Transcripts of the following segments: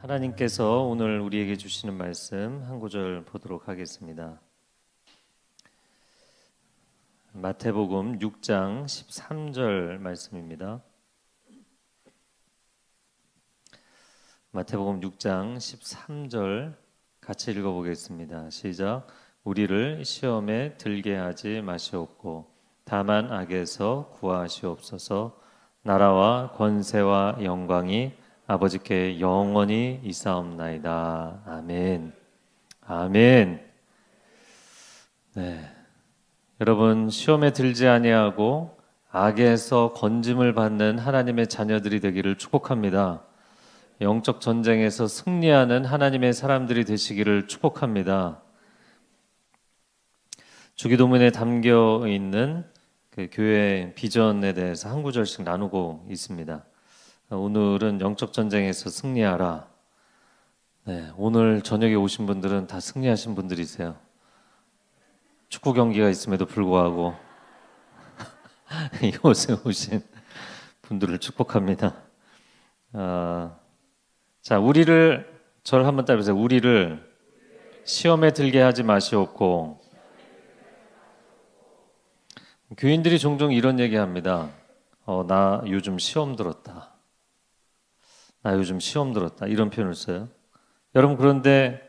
하나님께서 오늘 우리에게 주시는 말씀 한 구절 보도록 하겠습니다. 마태복음 6장 13절 말씀입니다. 마태복음 6장 13절 같이 읽어보겠습니다. 시작. 우리를 시험에 들게 하지 마시옵고 다만 악에서 구하시옵소서. 나라와 권세와 영광이 아버지께 영원히 있사옵나이다. 아멘. 아멘. 네, 여러분 시험에 들지 아니하고 악에서 건짐을 받는 하나님의 자녀들이 되기를 축복합니다. 영적 전쟁에서 승리하는 하나님의 사람들이 되시기를 축복합니다. 주기도문에 담겨 있는 그 교회 비전에 대해서 한 구절씩 나누고 있습니다. 오늘은 영적 전쟁에서 승리하라. 네, 오늘 저녁에 오신 분들은 다 승리하신 분들이세요. 축구 경기가 있음에도 불구하고 이곳에 오신 분들을 축복합니다. 자, 저를 한번 따라해보세요. 우리를 시험에 들게 하지 마시옵고. 교인들이 종종 이런 얘기합니다. 나 요즘 시험 들었다. 나 요즘 시험 들었다. 이런 표현을 써요. 여러분, 그런데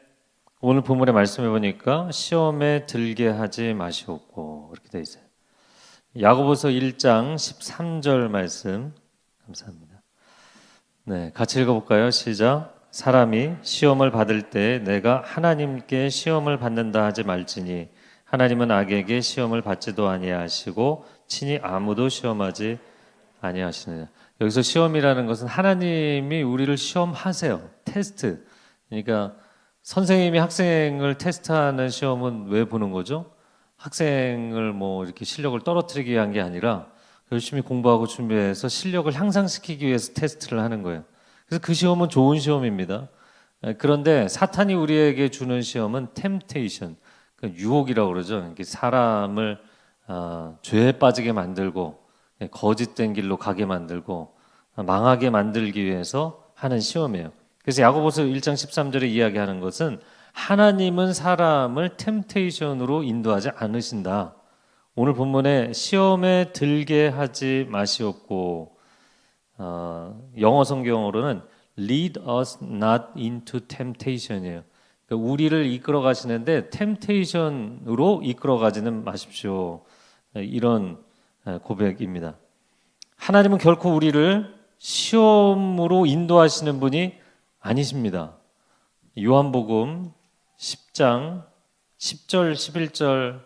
오늘 본문의 말씀해 보니까 시험에 들게 하지 마시옵고 이렇게 되어 있어요. 야고보서 1장 13절 말씀 감사합니다. 네, 같이 읽어볼까요? 시작. 사람이 시험을 받을 때 내가 하나님께 시험을 받는다 하지 말지니 하나님은 악에게 시험을 받지도 아니하시고 친히 아무도 시험하지 아니하시느냐. 여기서 시험이라는 것은 하나님이 우리를 시험하세요. 테스트. 그러니까 선생님이 학생을 테스트하는 시험은 왜 보는 거죠? 학생을 뭐 이렇게 실력을 떨어뜨리기 위한 게 아니라 열심히 공부하고 준비해서 실력을 향상시키기 위해서 테스트를 하는 거예요. 그래서 그 시험은 좋은 시험입니다. 그런데 사탄이 우리에게 주는 시험은 템테이션, 유혹이라고 그러죠. 사람을 죄에 빠지게 만들고 거짓된 길로 가게 만들고 망하게 만들기 위해서 하는 시험이에요. 그래서 야고보서 1장 13절에 이야기하는 것은 하나님은 사람을 템테이션으로 인도하지 않으신다. 오늘 본문에 시험에 들게 하지 마시옵고, 영어 성경으로는 lead us not into temptation이에요. 그러니까 우리를 이끌어 가시는데 템테이션으로 이끌어 가지는 마십시오. 이런 고백입니다. 하나님은 결코 우리를 시험으로 인도하시는 분이 아니십니다. 요한복음 10장 10절 11절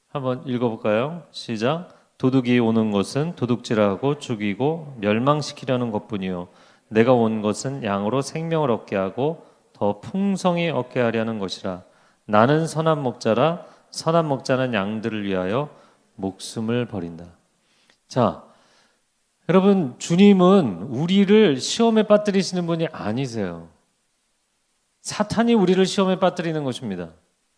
한번 읽어볼까요? 시작. 도둑이 오는 것은 도둑질하고 죽이고 멸망시키려는 것뿐이요 내가 온 것은 양으로 생명을 얻게 하고 더 풍성히 얻게 하려는 것이라. 나는 선한 목자라. 선한 목자는 양들을 위하여 목숨을 버린다. 자, 여러분, 주님은 우리를 시험에 빠뜨리시는 분이 아니세요. 사탄이 우리를 시험에 빠뜨리는 것입니다.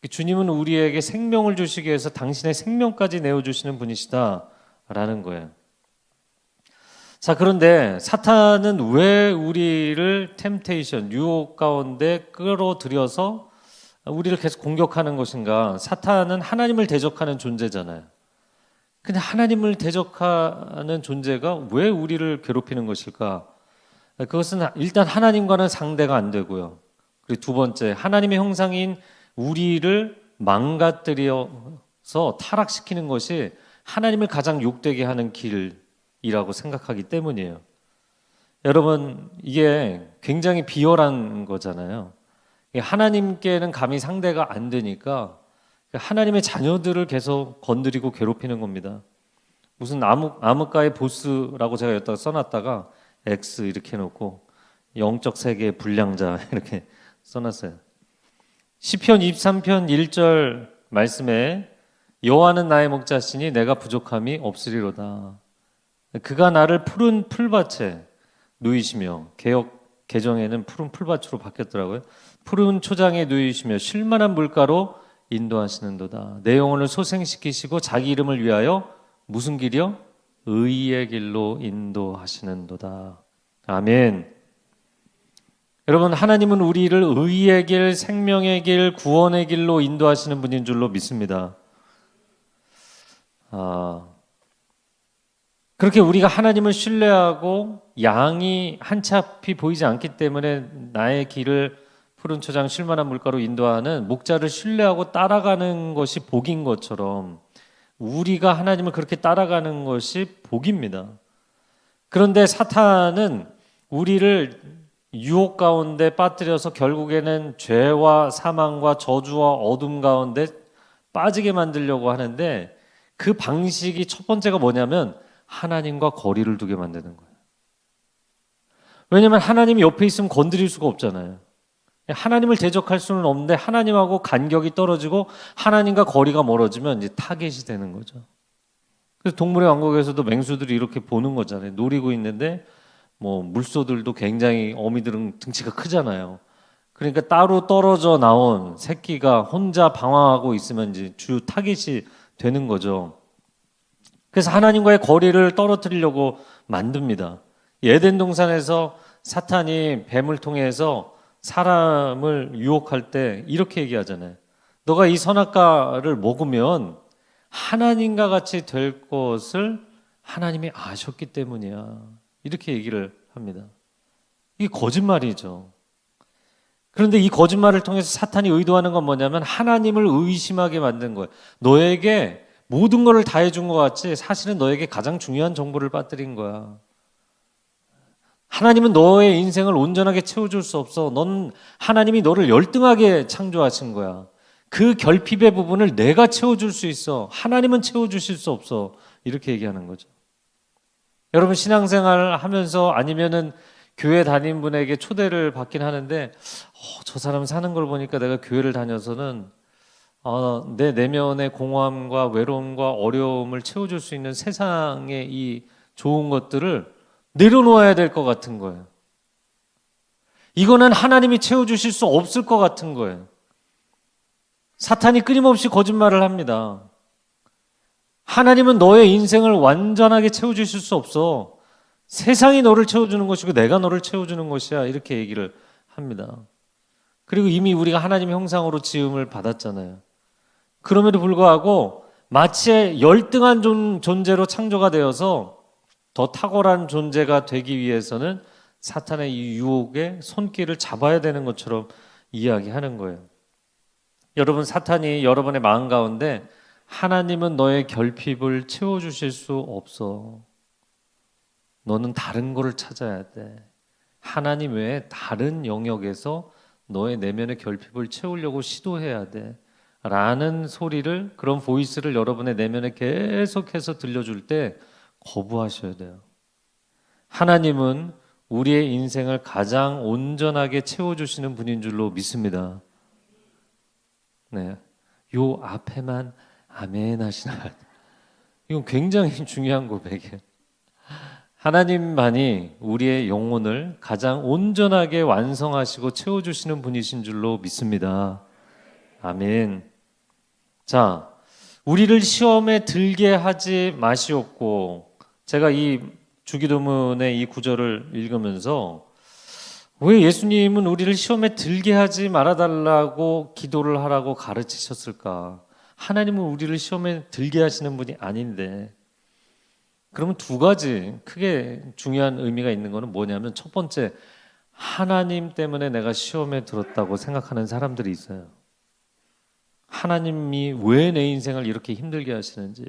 주님은 우리에게 생명을 주시기 위해서 당신의 생명까지 내어주시는 분이시다라는 거예요. 자, 그런데 사탄은 왜 우리를 템테이션, 유혹 가운데 끌어들여서 우리를 계속 공격하는 것인가? 사탄은 하나님을 대적하는 존재잖아요. 근데 하나님을 대적하는 존재가 왜 우리를 괴롭히는 것일까? 그것은 일단 하나님과는 상대가 안 되고요. 그리고 두 번째, 하나님의 형상인 우리를 망가뜨려서 타락시키는 것이 하나님을 가장 욕되게 하는 길이라고 생각하기 때문이에요. 여러분, 이게 굉장히 비열한 거잖아요. 하나님께는 감히 상대가 안 되니까 하나님의 자녀들을 계속 건드리고 괴롭히는 겁니다. 무슨 암흑가의 보스라고 제가 여기다가 써놨다가 X 이렇게 해놓고 영적 세계의 불량자 이렇게 써놨어요. 시편 23편 1절 말씀에 여호와는 나의 목자시니 내가 부족함이 없으리로다. 그가 나를 푸른 풀밭에 누이시며, 개역 개정에는 푸른 풀밭으로 바뀌었더라고요. 푸른 초장에 누이시며 쉴만한 물가로 인도하시는도다. 내 영혼을 소생시키시고 자기 이름을 위하여 무슨 길이요? 의의 길로 인도하시는도다. 아멘. 여러분, 하나님은 우리를 의의 길, 생명의 길, 구원의 길로 인도하시는 분인 줄로 믿습니다. 그렇게 우리가 하나님을 신뢰하고 양이 한치 앞이 보이지 않기 때문에 나의 길을 푸른 초장 쉴만한 물가로 인도하는 목자를 신뢰하고 따라가는 것이 복인 것처럼 우리가 하나님을 그렇게 따라가는 것이 복입니다. 그런데 사탄은 우리를 유혹 가운데 빠뜨려서 결국에는 죄와 사망과 저주와 어둠 가운데 빠지게 만들려고 하는데, 그 방식이 첫 번째가 뭐냐면 하나님과 거리를 두게 만드는 거예요. 왜냐하면 하나님이 옆에 있으면 건드릴 수가 없잖아요. 하나님을 대적할 수는 없는데 하나님하고 간격이 떨어지고 하나님과 거리가 멀어지면 이제 타겟이 되는 거죠. 그래서 동물의 왕국에서도 맹수들이 이렇게 보는 거잖아요. 노리고 있는데 물소들도 굉장히, 어미들은 등치가 크잖아요. 그러니까 따로 떨어져 나온 새끼가 혼자 방황하고 있으면 이제 주 타겟이 되는 거죠. 그래서 하나님과의 거리를 떨어뜨리려고 만듭니다. 에덴 동산에서 사탄이 뱀을 통해서 사람을 유혹할 때 이렇게 얘기하잖아요. 너가 이 선악과를 먹으면 하나님과 같이 될 것을 하나님이 아셨기 때문이야. 이렇게 얘기를 합니다. 이게 거짓말이죠. 그런데 이 거짓말을 통해서 사탄이 의도하는 건 뭐냐면 하나님을 의심하게 만든 거예요. 너에게 모든 것을 다 해준 것 같지 사실은 너에게 가장 중요한 정보를 빠뜨린 거야. 하나님은 너의 인생을 온전하게 채워줄 수 없어. 하나님이 너를 열등하게 창조하신 거야. 그 결핍의 부분을 내가 채워줄 수 있어. 하나님은 채워주실 수 없어. 이렇게 얘기하는 거죠. 여러분, 신앙생활 하면서 아니면은 교회 다니는 분에게 초대를 받긴 하는데 저 사람 사는 걸 보니까 내가 교회를 다녀서는 내 내면의 공허함과 외로움과 어려움을 채워줄 수 있는 세상의 이 좋은 것들을 내려놓아야 될 것 같은 거예요. 이거는 하나님이 채워주실 수 없을 것 같은 거예요. 사탄이 끊임없이 거짓말을 합니다. 하나님은 너의 인생을 완전하게 채워주실 수 없어. 세상이 너를 채워주는 것이고 내가 너를 채워주는 것이야. 이렇게 얘기를 합니다. 그리고 이미 우리가 하나님의 형상으로 지음을 받았잖아요. 그럼에도 불구하고 마치 열등한 존재로 창조가 되어서 더 탁월한 존재가 되기 위해서는 사탄의 이 유혹의 손길을 잡아야 되는 것처럼 이야기하는 거예요. 여러분, 사탄이 여러분의 마음 가운데 하나님은 너의 결핍을 채워주실 수 없어. 너는 다른 거를 찾아야 돼. 하나님 외에 다른 영역에서 너의 내면의 결핍을 채우려고 시도해야 돼. 라는 소리를, 그런 보이스를 여러분의 내면에 계속해서 들려줄 때 거부하셔야 돼요. 하나님은 우리의 인생을 가장 온전하게 채워주시는 분인 줄로 믿습니다. 네, 요 앞에만 아멘 하시나. 이건 굉장히 중요한 고백이에요. 하나님만이 우리의 영혼을 가장 온전하게 완성하시고 채워주시는 분이신 줄로 믿습니다. 아멘. 자, 우리를 시험에 들게 하지 마시옵고, 제가 이 주기도문의 이 구절을 읽으면서 왜 예수님은 우리를 시험에 들게 하지 말아달라고 기도를 하라고 가르치셨을까? 하나님은 우리를 시험에 들게 하시는 분이 아닌데. 그러면 두 가지 크게 중요한 의미가 있는 거는 뭐냐면, 첫 번째, 하나님 때문에 내가 시험에 들었다고 생각하는 사람들이 있어요. 하나님이 왜 내 인생을 이렇게 힘들게 하시는지,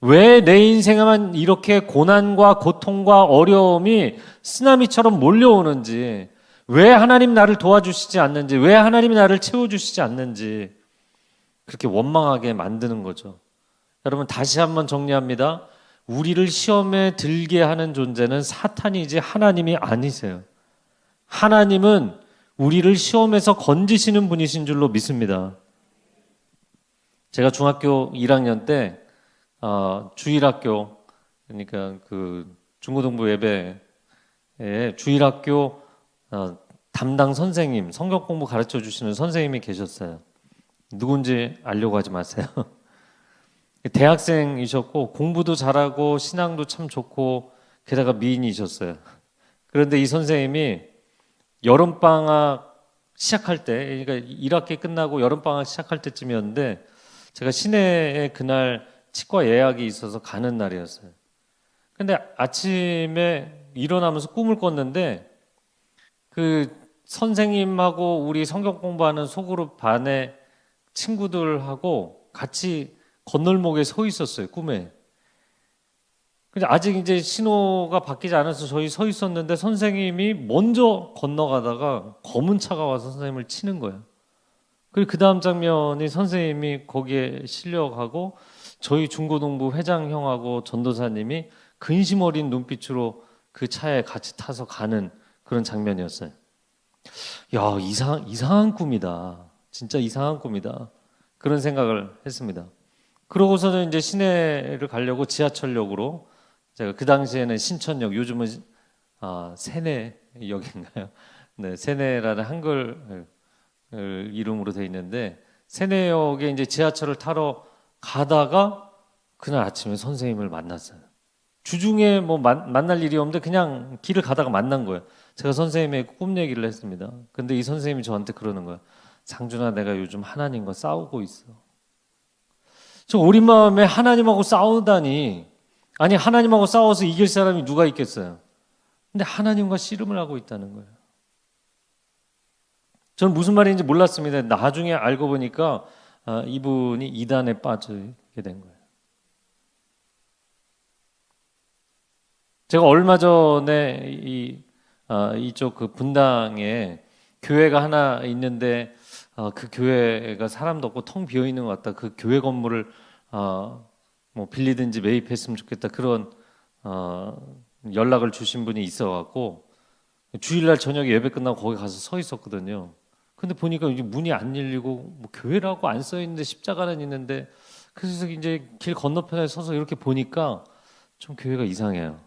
왜 내 인생에만 이렇게 고난과 고통과 어려움이 쓰나미처럼 몰려오는지, 왜 하나님 나를 도와주시지 않는지, 왜 하나님이 나를 채워주시지 않는지 그렇게 원망하게 만드는 거죠. 여러분, 다시 한번 정리합니다. 우리를 시험에 들게 하는 존재는 사탄이지 하나님이 아니세요. 하나님은 우리를 시험에서 건지시는 분이신 줄로 믿습니다. 제가 중학교 1학년 때 주일학교, 그러니까 그 중고등부 예배에 주일학교 담당 선생님, 성경 공부 가르쳐 주시는 선생님이 계셨어요. 누군지 알려고 하지 마세요. 대학생이셨고 공부도 잘하고 신앙도 참 좋고 게다가 미인이셨어요. 그런데 이 선생님이 여름방학 시작할 때, 그러니까 1학기 끝나고 여름방학 시작할 때쯤이었는데 제가 시내에 그날 치과 예약이 있어서 가는 날이었어요. 근데 아침에 일어나면서 꿈을 꿨는데 그 선생님하고 우리 성경 공부하는 소그룹 반의 친구들하고 같이 건널목에 서 있었어요, 꿈에. 근데 아직 이제 신호가 바뀌지 않아서 저희 서 있었는데 선생님이 먼저 건너가다가 검은 차가 와서 선생님을 치는 거예요. 그리고 그 다음 장면이 선생님이 거기에 실려가고 저희 중고등부 회장 형하고 전도사님이 근심 어린 눈빛으로 그 차에 같이 타서 가는 그런 장면이었어요. 야, 이상한 꿈이다. 진짜 이상한 꿈이다. 그런 생각을 했습니다. 그러고서는 이제 시내를 가려고 제가 그 당시에는 신천역, 요즘은 세내역인가요? 네, 세내라는 한글 이름으로 돼 있는데 세내역에 이제 지하철을 타러 가다가 그날 아침에 선생님을 만났어요. 주중에 뭐 만날 일이 없는데 그냥 길을 가다가 만난 거예요. 제가 선생님의 꿈 얘기를 했습니다. 근데 이 선생님이 저한테 그러는 거예요. 상준아, 내가 요즘 하나님과 싸우고 있어. 저 어린 마음에 하나님하고 싸우다니. 아니, 하나님하고 싸워서 이길 사람이 누가 있겠어요? 근데 하나님과 씨름을 하고 있다는 거예요. 저는 무슨 말인지 몰랐습니다. 나중에 알고 보니까 이분이 이단에 빠지게 된 거예요. 제가 얼마 전에 이쪽 그 분당에 교회가 하나 있는데 그 교회가 사람도 없고 텅 비어 있는 것 같다. 그 교회 건물을 뭐 빌리든지 매입했으면 좋겠다. 그런 연락을 주신 분이 있어갖고 주일날 저녁에 예배 끝나고 거기 가서 서 있었거든요. 근데 보니까 이제 문이 안 열리고 뭐 교회라고 안 써 있는데 십자가는 있는데 그래서 이제 길 건너편에 서서 이렇게 보니까 좀 교회가 이상해요.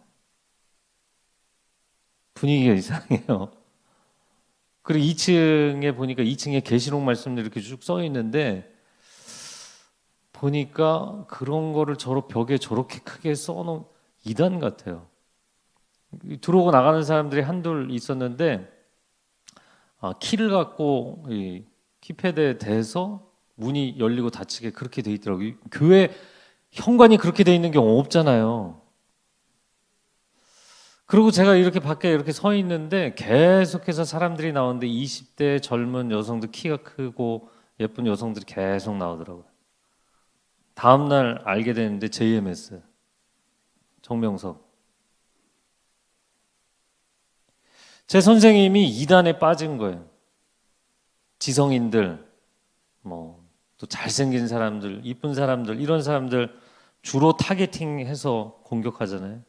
분위기가 이상해요. 그리고 2층에 보니까 2층에 계시록 말씀도 이렇게 쭉 써 있는데 보니까 그런 거를 벽에 저렇게 크게 써놓은 이단 같아요. 들어오고 나가는 사람들이 한둘 있었는데 키를 갖고 이 키패드에 대서 문이 열리고 닫히게 그렇게 돼 있더라고요. 교회 현관이 그렇게 돼 있는 경우 없잖아요. 그리고 제가 이렇게 밖에 이렇게 서 있는데 계속해서 사람들이 나오는데 20대 젊은 여성들, 키가 크고 예쁜 여성들이 계속 나오더라고요. 다음날 알게 됐는데 JMS 정명석. 제 선생님이 이단에 빠진 거예요. 지성인들, 뭐 또 잘생긴 사람들, 이쁜 사람들, 이런 사람들 주로 타겟팅해서 공격하잖아요.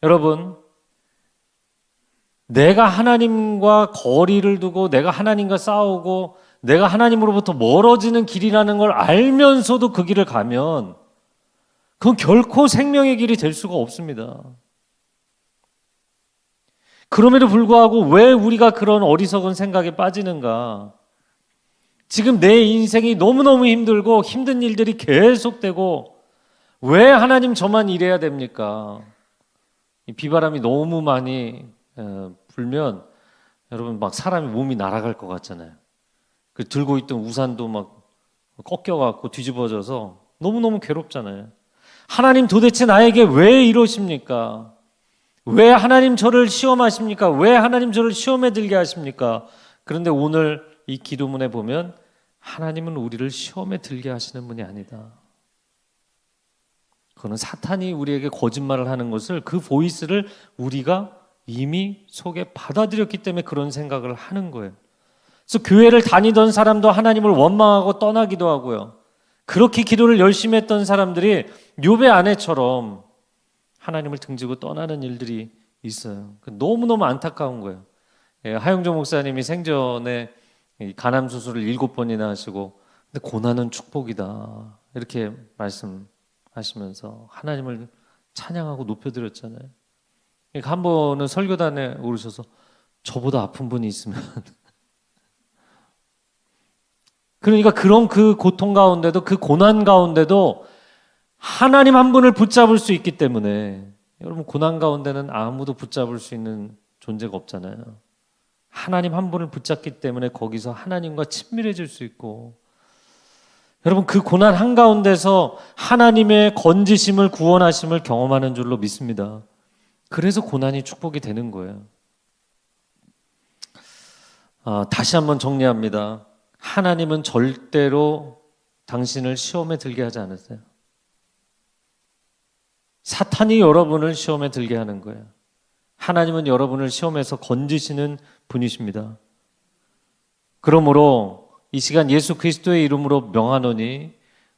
여러분, 내가 하나님과 거리를 두고 내가 하나님과 싸우고 내가 하나님으로부터 멀어지는 길이라는 걸 알면서도 그 길을 가면 그건 결코 생명의 길이 될 수가 없습니다. 그럼에도 불구하고 왜 우리가 그런 어리석은 생각에 빠지는가? 지금 내 인생이 너무너무 힘들고 힘든 일들이 계속되고 왜 하나님 저만 이래야 됩니까? 이 비바람이 너무 많이 불면 여러분 막 사람이 몸이 날아갈 것 같잖아요. 그 들고 있던 우산도 막 꺾여갖고 뒤집어져서 너무너무 괴롭잖아요. 하나님 도대체 나에게 왜 이러십니까? 왜 하나님 저를 시험하십니까? 왜 하나님 저를 시험에 들게 하십니까? 그런데 오늘 이 기도문에 보면 하나님은 우리를 시험에 들게 하시는 분이 아니다. 그거는 사탄이 우리에게 거짓말을 하는 것을 그 보이스를 우리가 이미 속에 받아들였기 때문에 그런 생각을 하는 거예요. 그래서 교회를 다니던 사람도 하나님을 원망하고 떠나기도 하고요. 그렇게 기도를 열심히 했던 사람들이 욥의 아내처럼 하나님을 등지고 떠나는 일들이 있어요. 너무너무 안타까운 거예요. 하영조 목사님이 생전에 간암 수술을 7번이나 하시고 근데 고난은 축복이다 이렇게 말씀하시면서 하나님을 찬양하고 높여드렸잖아요. 한 번은 설교단에 오르셔서 저보다 아픈 분이 있으면 그러니까 그런 그 고통 가운데도 그 고난 가운데도 하나님 한 분을 붙잡을 수 있기 때문에 여러분 고난 가운데는 아무도 붙잡을 수 있는 존재가 없잖아요. 하나님 한 분을 붙잡기 때문에 거기서 하나님과 친밀해질 수 있고, 여러분 그 고난 한가운데서 하나님의 건지심을 구원하심을 경험하는 줄로 믿습니다. 그래서 고난이 축복이 되는 거예요. 다시 한번 정리합니다. 하나님은 절대로 당신을 시험에 들게 하지 않으세요. 사탄이 여러분을 시험에 들게 하는 거예요. 하나님은 여러분을 시험에서 건지시는 분이십니다. 그러므로 이 시간 예수 그리스도의 이름으로 명하노니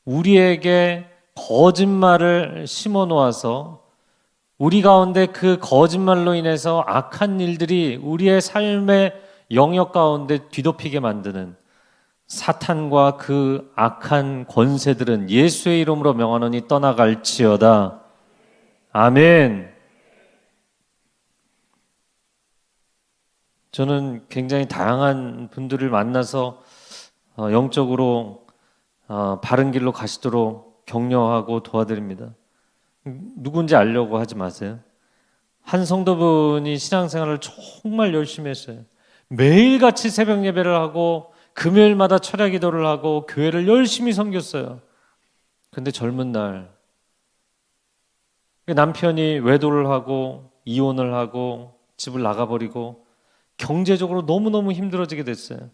우리에게 거짓말을 심어 놓아서 우리 가운데 그 거짓말로 인해서 악한 일들이 우리의 삶의 영역 가운데 뒤덮이게 만드는 사탄과 그 악한 권세들은 예수의 이름으로 명하노니 떠나갈지어다. 아멘. 저는 굉장히 다양한 분들을 만나서 영적으로 바른 길로 가시도록 격려하고 도와드립니다. 누군지 알려고 하지 마세요. 한 성도분이 신앙생활을 정말 열심히 했어요. 매일같이 새벽 예배를 하고 금요일마다 철야 기도를 하고 교회를 열심히 섬겼어요. 근데 젊은 날 남편이 외도를 하고 이혼을 하고 집을 나가버리고 경제적으로 너무너무 힘들어지게 됐어요.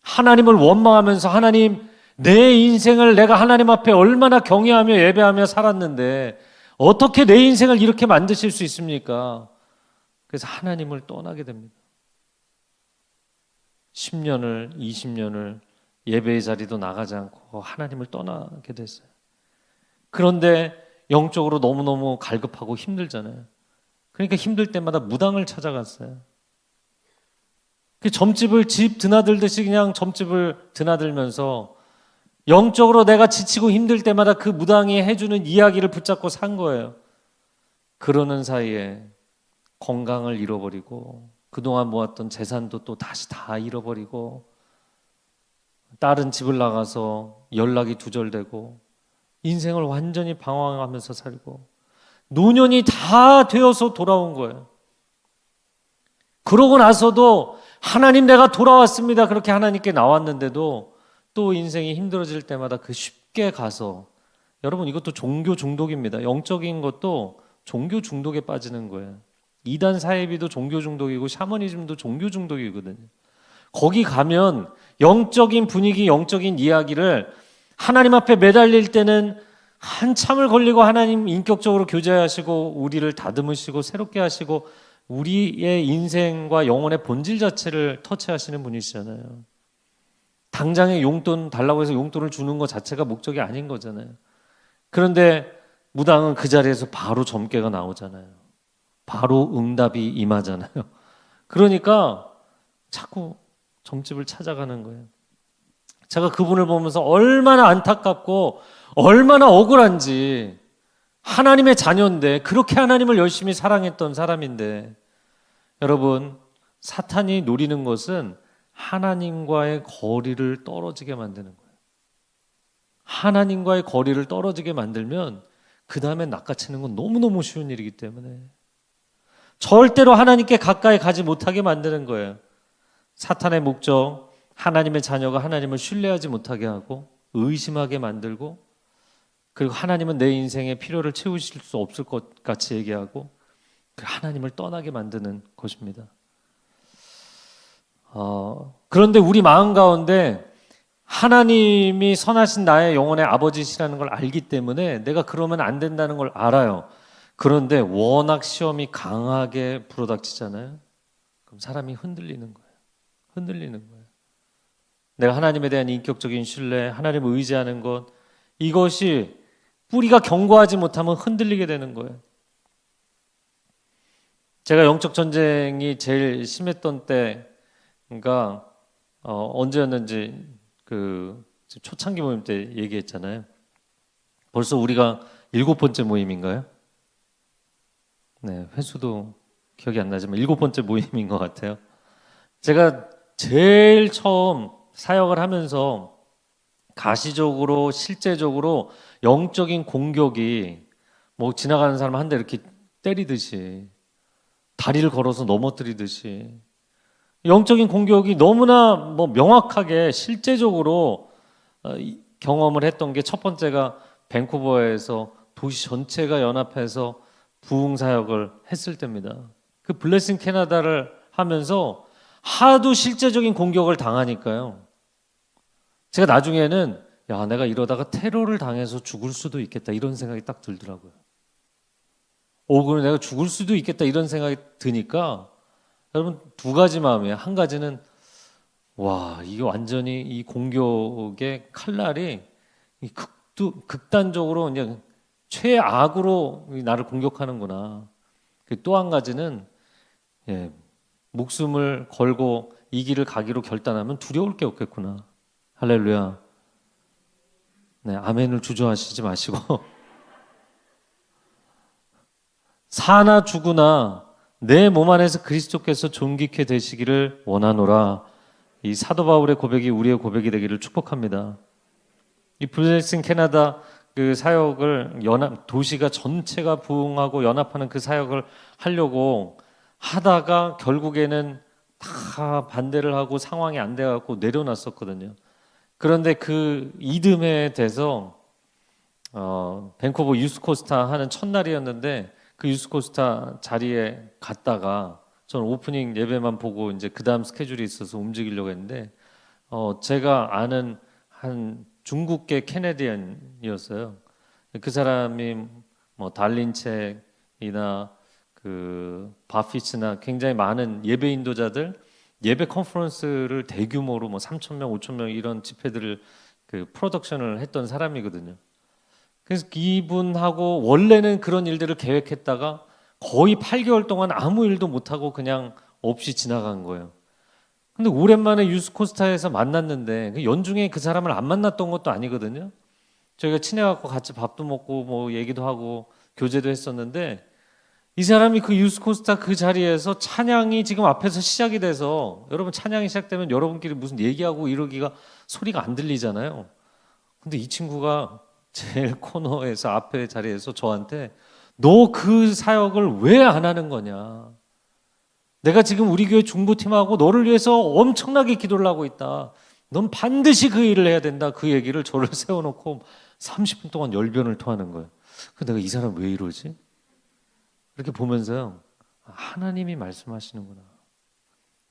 하나님을 원망하면서 하나님, 내 인생을 내가 하나님 앞에 얼마나 경외하며 예배하며 살았는데 어떻게 내 인생을 이렇게 만드실 수 있습니까? 그래서 하나님을 떠나게 됩니다. 10년을 20년을 예배의 자리도 나가지 않고 하나님을 떠나게 됐어요. 그런데 영적으로 너무너무 갈급하고 힘들잖아요. 그러니까 힘들 때마다 무당을 찾아갔어요. 그 점집을 집 드나들듯이 그냥 점집을 드나들면서 영적으로 내가 지치고 힘들 때마다 그 무당이 해주는 이야기를 붙잡고 산 거예요. 그러는 사이에 건강을 잃어버리고 그동안 모았던 재산도 또 다시 다 잃어버리고 딸은 집을 나가서 연락이 두절되고 인생을 완전히 방황하면서 살고 노년이 다 되어서 돌아온 거예요. 그러고 나서도 하나님 내가 돌아왔습니다. 그렇게 하나님께 나왔는데도 또 인생이 힘들어질 때마다 그 쉽게 가서, 여러분 이것도 종교 중독입니다. 영적인 것도 종교 중독에 빠지는 거예요. 이단 사이비도 종교 중독이고 샤머니즘도 종교 중독이거든요. 거기 가면 영적인 분위기, 영적인 이야기를 하나님 앞에 매달릴 때는 한참을 걸리고 하나님 인격적으로 교제하시고 우리를 다듬으시고 새롭게 하시고 우리의 인생과 영혼의 본질 자체를 터치하시는 분이시잖아요. 당장에 용돈 달라고 해서 용돈을 주는 것 자체가 목적이 아닌 거잖아요. 그런데 무당은 그 자리에서 바로 점괘가 나오잖아요. 바로 응답이 임하잖아요. 그러니까 자꾸 점집을 찾아가는 거예요. 제가 그분을 보면서 얼마나 안타깝고 얼마나 억울한지, 하나님의 자녀인데 그렇게 하나님을 열심히 사랑했던 사람인데, 여러분 사탄이 노리는 것은 하나님과의 거리를 떨어지게 만드는 거예요. 하나님과의 거리를 떨어지게 만들면 그 다음에 낚아채는 건 너무너무 쉬운 일이기 때문에 절대로 하나님께 가까이 가지 못하게 만드는 거예요. 사탄의 목적, 하나님의 자녀가 하나님을 신뢰하지 못하게 하고 의심하게 만들고, 그리고 하나님은 내 인생의 필요를 채우실 수 없을 것 같이 얘기하고 하나님을 떠나게 만드는 것입니다. 그런데 우리 마음 가운데 하나님이 선하신 나의 영혼의 아버지시라는 걸 알기 때문에 내가 그러면 안 된다는 걸 알아요. 그런데 워낙 시험이 강하게 불어닥치잖아요. 그럼 사람이 흔들리는 거예요. 흔들리는 거예요. 내가 하나님에 대한 인격적인 신뢰, 하나님을 의지하는 것, 이것이 뿌리가 견고하지 못하면 흔들리게 되는 거예요. 제가 영적 전쟁이 제일 심했던 때가 언제였는지 그 초창기 모임 때 얘기했잖아요. 벌써 우리가 7번째 모임인가요? 네, 횟수도 기억이 안 나지만 7번째 모임인 것 같아요. 제가 제일 처음 사역을 하면서 가시적으로 실제적으로 영적인 공격이 뭐 지나가는 사람 한 대 이렇게 때리듯이, 다리를 걸어서 넘어뜨리듯이 영적인 공격이 너무나 명확하게 실제적으로 경험을 했던 게 첫 번째가 밴쿠버에서 도시 전체가 연합해서 부흥 사역을 했을 때입니다. 그 블레싱 캐나다를 하면서 하도 실제적인 공격을 당하니까요. 제가 나중에는 내가 이러다가 테러를 당해서 죽을 수도 있겠다 이런 생각이 딱 들더라고요. 그럼 내가 죽을 수도 있겠다 이런 생각이 드니까 여러분 두 가지 마음이에요. 한 가지는 이게 완전히 이 공격의 칼날이 극단적으로 그냥 최악으로 나를 공격하는구나. 또 한 가지는 목숨을 걸고 이 길을 가기로 결단하면 두려울 게 없겠구나. 할렐루야. 네, 아멘을 주저하시지 마시고 사나 죽으나 내 몸 안에서 그리스도께서 존귀케 되시기를 원하노라. 이 사도 바울의 고백이 우리의 고백이 되기를 축복합니다. 이 블레싱 캐나다 그 사역을 도시가 전체가 부흥하고 연합하는 그 사역을 하려고 하다가 결국에는 다 반대를 하고 상황이 안 돼갖고 내려놨었거든요. 그런데 그 이듬해에 돼서 밴쿠버 유스코스타 하는 첫날이었는데 그 유스코스타 자리에 갔다가 저는 오프닝 예배만 보고 이제 그 다음 스케줄이 있어서 움직이려고 했는데 제가 아는 한 중국계 캐네디언이었어요. 그 사람이 달린책이나 그 바피츠나 굉장히 많은 예배 인도자들 예배 컨퍼런스를 대규모로 3,000명, 5,000명 이런 집회들을 그 프로덕션을 했던 사람이거든요. 그래서 이분하고 원래는 그런 일들을 계획했다가 거의 8개월 동안 아무 일도 못하고 그냥 없이 지나간 거예요. 근데 오랜만에 유스코스타에서 만났는데 그 연중에 그 사람을 안 만났던 것도 아니거든요. 저희가 친해갖고 같이 밥도 먹고 얘기도 하고 교제도 했었는데 이 사람이 그 유스코스타 그 자리에서 찬양이 지금 앞에서 시작이 돼서 여러분 찬양이 시작되면 여러분끼리 무슨 얘기하고 이러기가 소리가 안 들리잖아요. 근데 이 친구가 제일 코너에서 앞에 자리에서 저한테 너 그 사역을 왜 안 하는 거냐? 내가 지금 우리 교회 중보팀하고 너를 위해서 엄청나게 기도를 하고 있다. 넌 반드시 그 일을 해야 된다. 그 얘기를 저를 세워놓고 30분 동안 열변을 토하는 거예요. 내가 이 사람 왜 이러지? 이렇게 보면서요. 하나님이 말씀하시는구나.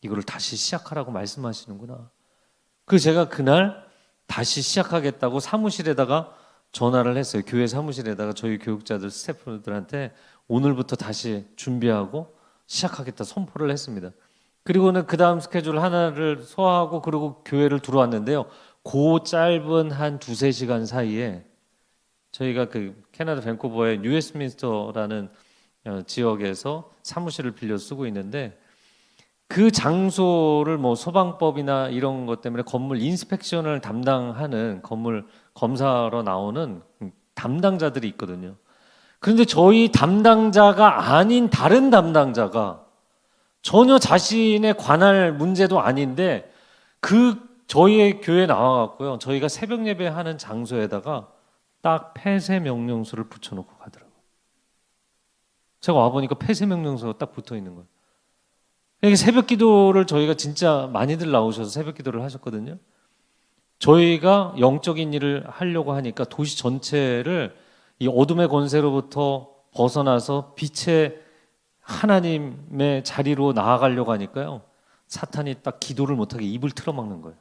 이거를 다시 시작하라고 말씀하시는구나. 그래서 제가 그날 다시 시작하겠다고 사무실에다가 전화를 했어요. 교회 사무실에다가 저희 교육자들 스태프들한테 오늘부터 다시 준비하고 시작하겠다 선포를 했습니다. 그리고는 그 다음 스케줄 하나를 소화하고 그리고 교회를 들어왔는데요. 그 짧은 한 2-3시간 사이에 저희가 그 캐나다 밴쿠버의 뉴웨스트민스터라는 지역에서 사무실을 빌려 쓰고 있는데 그 장소를 소방법이나 이런 것 때문에 건물 인스펙션을 담당하는 건물 검사로 나오는 담당자들이 있거든요. 그런데 저희 담당자가 아닌 다른 담당자가 전혀 자신의 관할 문제도 아닌데 저희의 교회에 나와갖고요. 저희가 새벽 예배하는 장소에다가 딱 폐쇄 명령서를 붙여놓고 가더라고요. 제가 와보니까 폐쇄 명령서가 딱 붙어 있는 거예요. 이게 새벽 기도를 저희가 진짜 많이들 나오셔서 새벽 기도를 하셨거든요. 저희가 영적인 일을 하려고 하니까 도시 전체를 이 어둠의 권세로부터 벗어나서 빛의 하나님의 자리로 나아가려고 하니까요. 사탄이 딱 기도를 못하게 입을 틀어막는 거예요.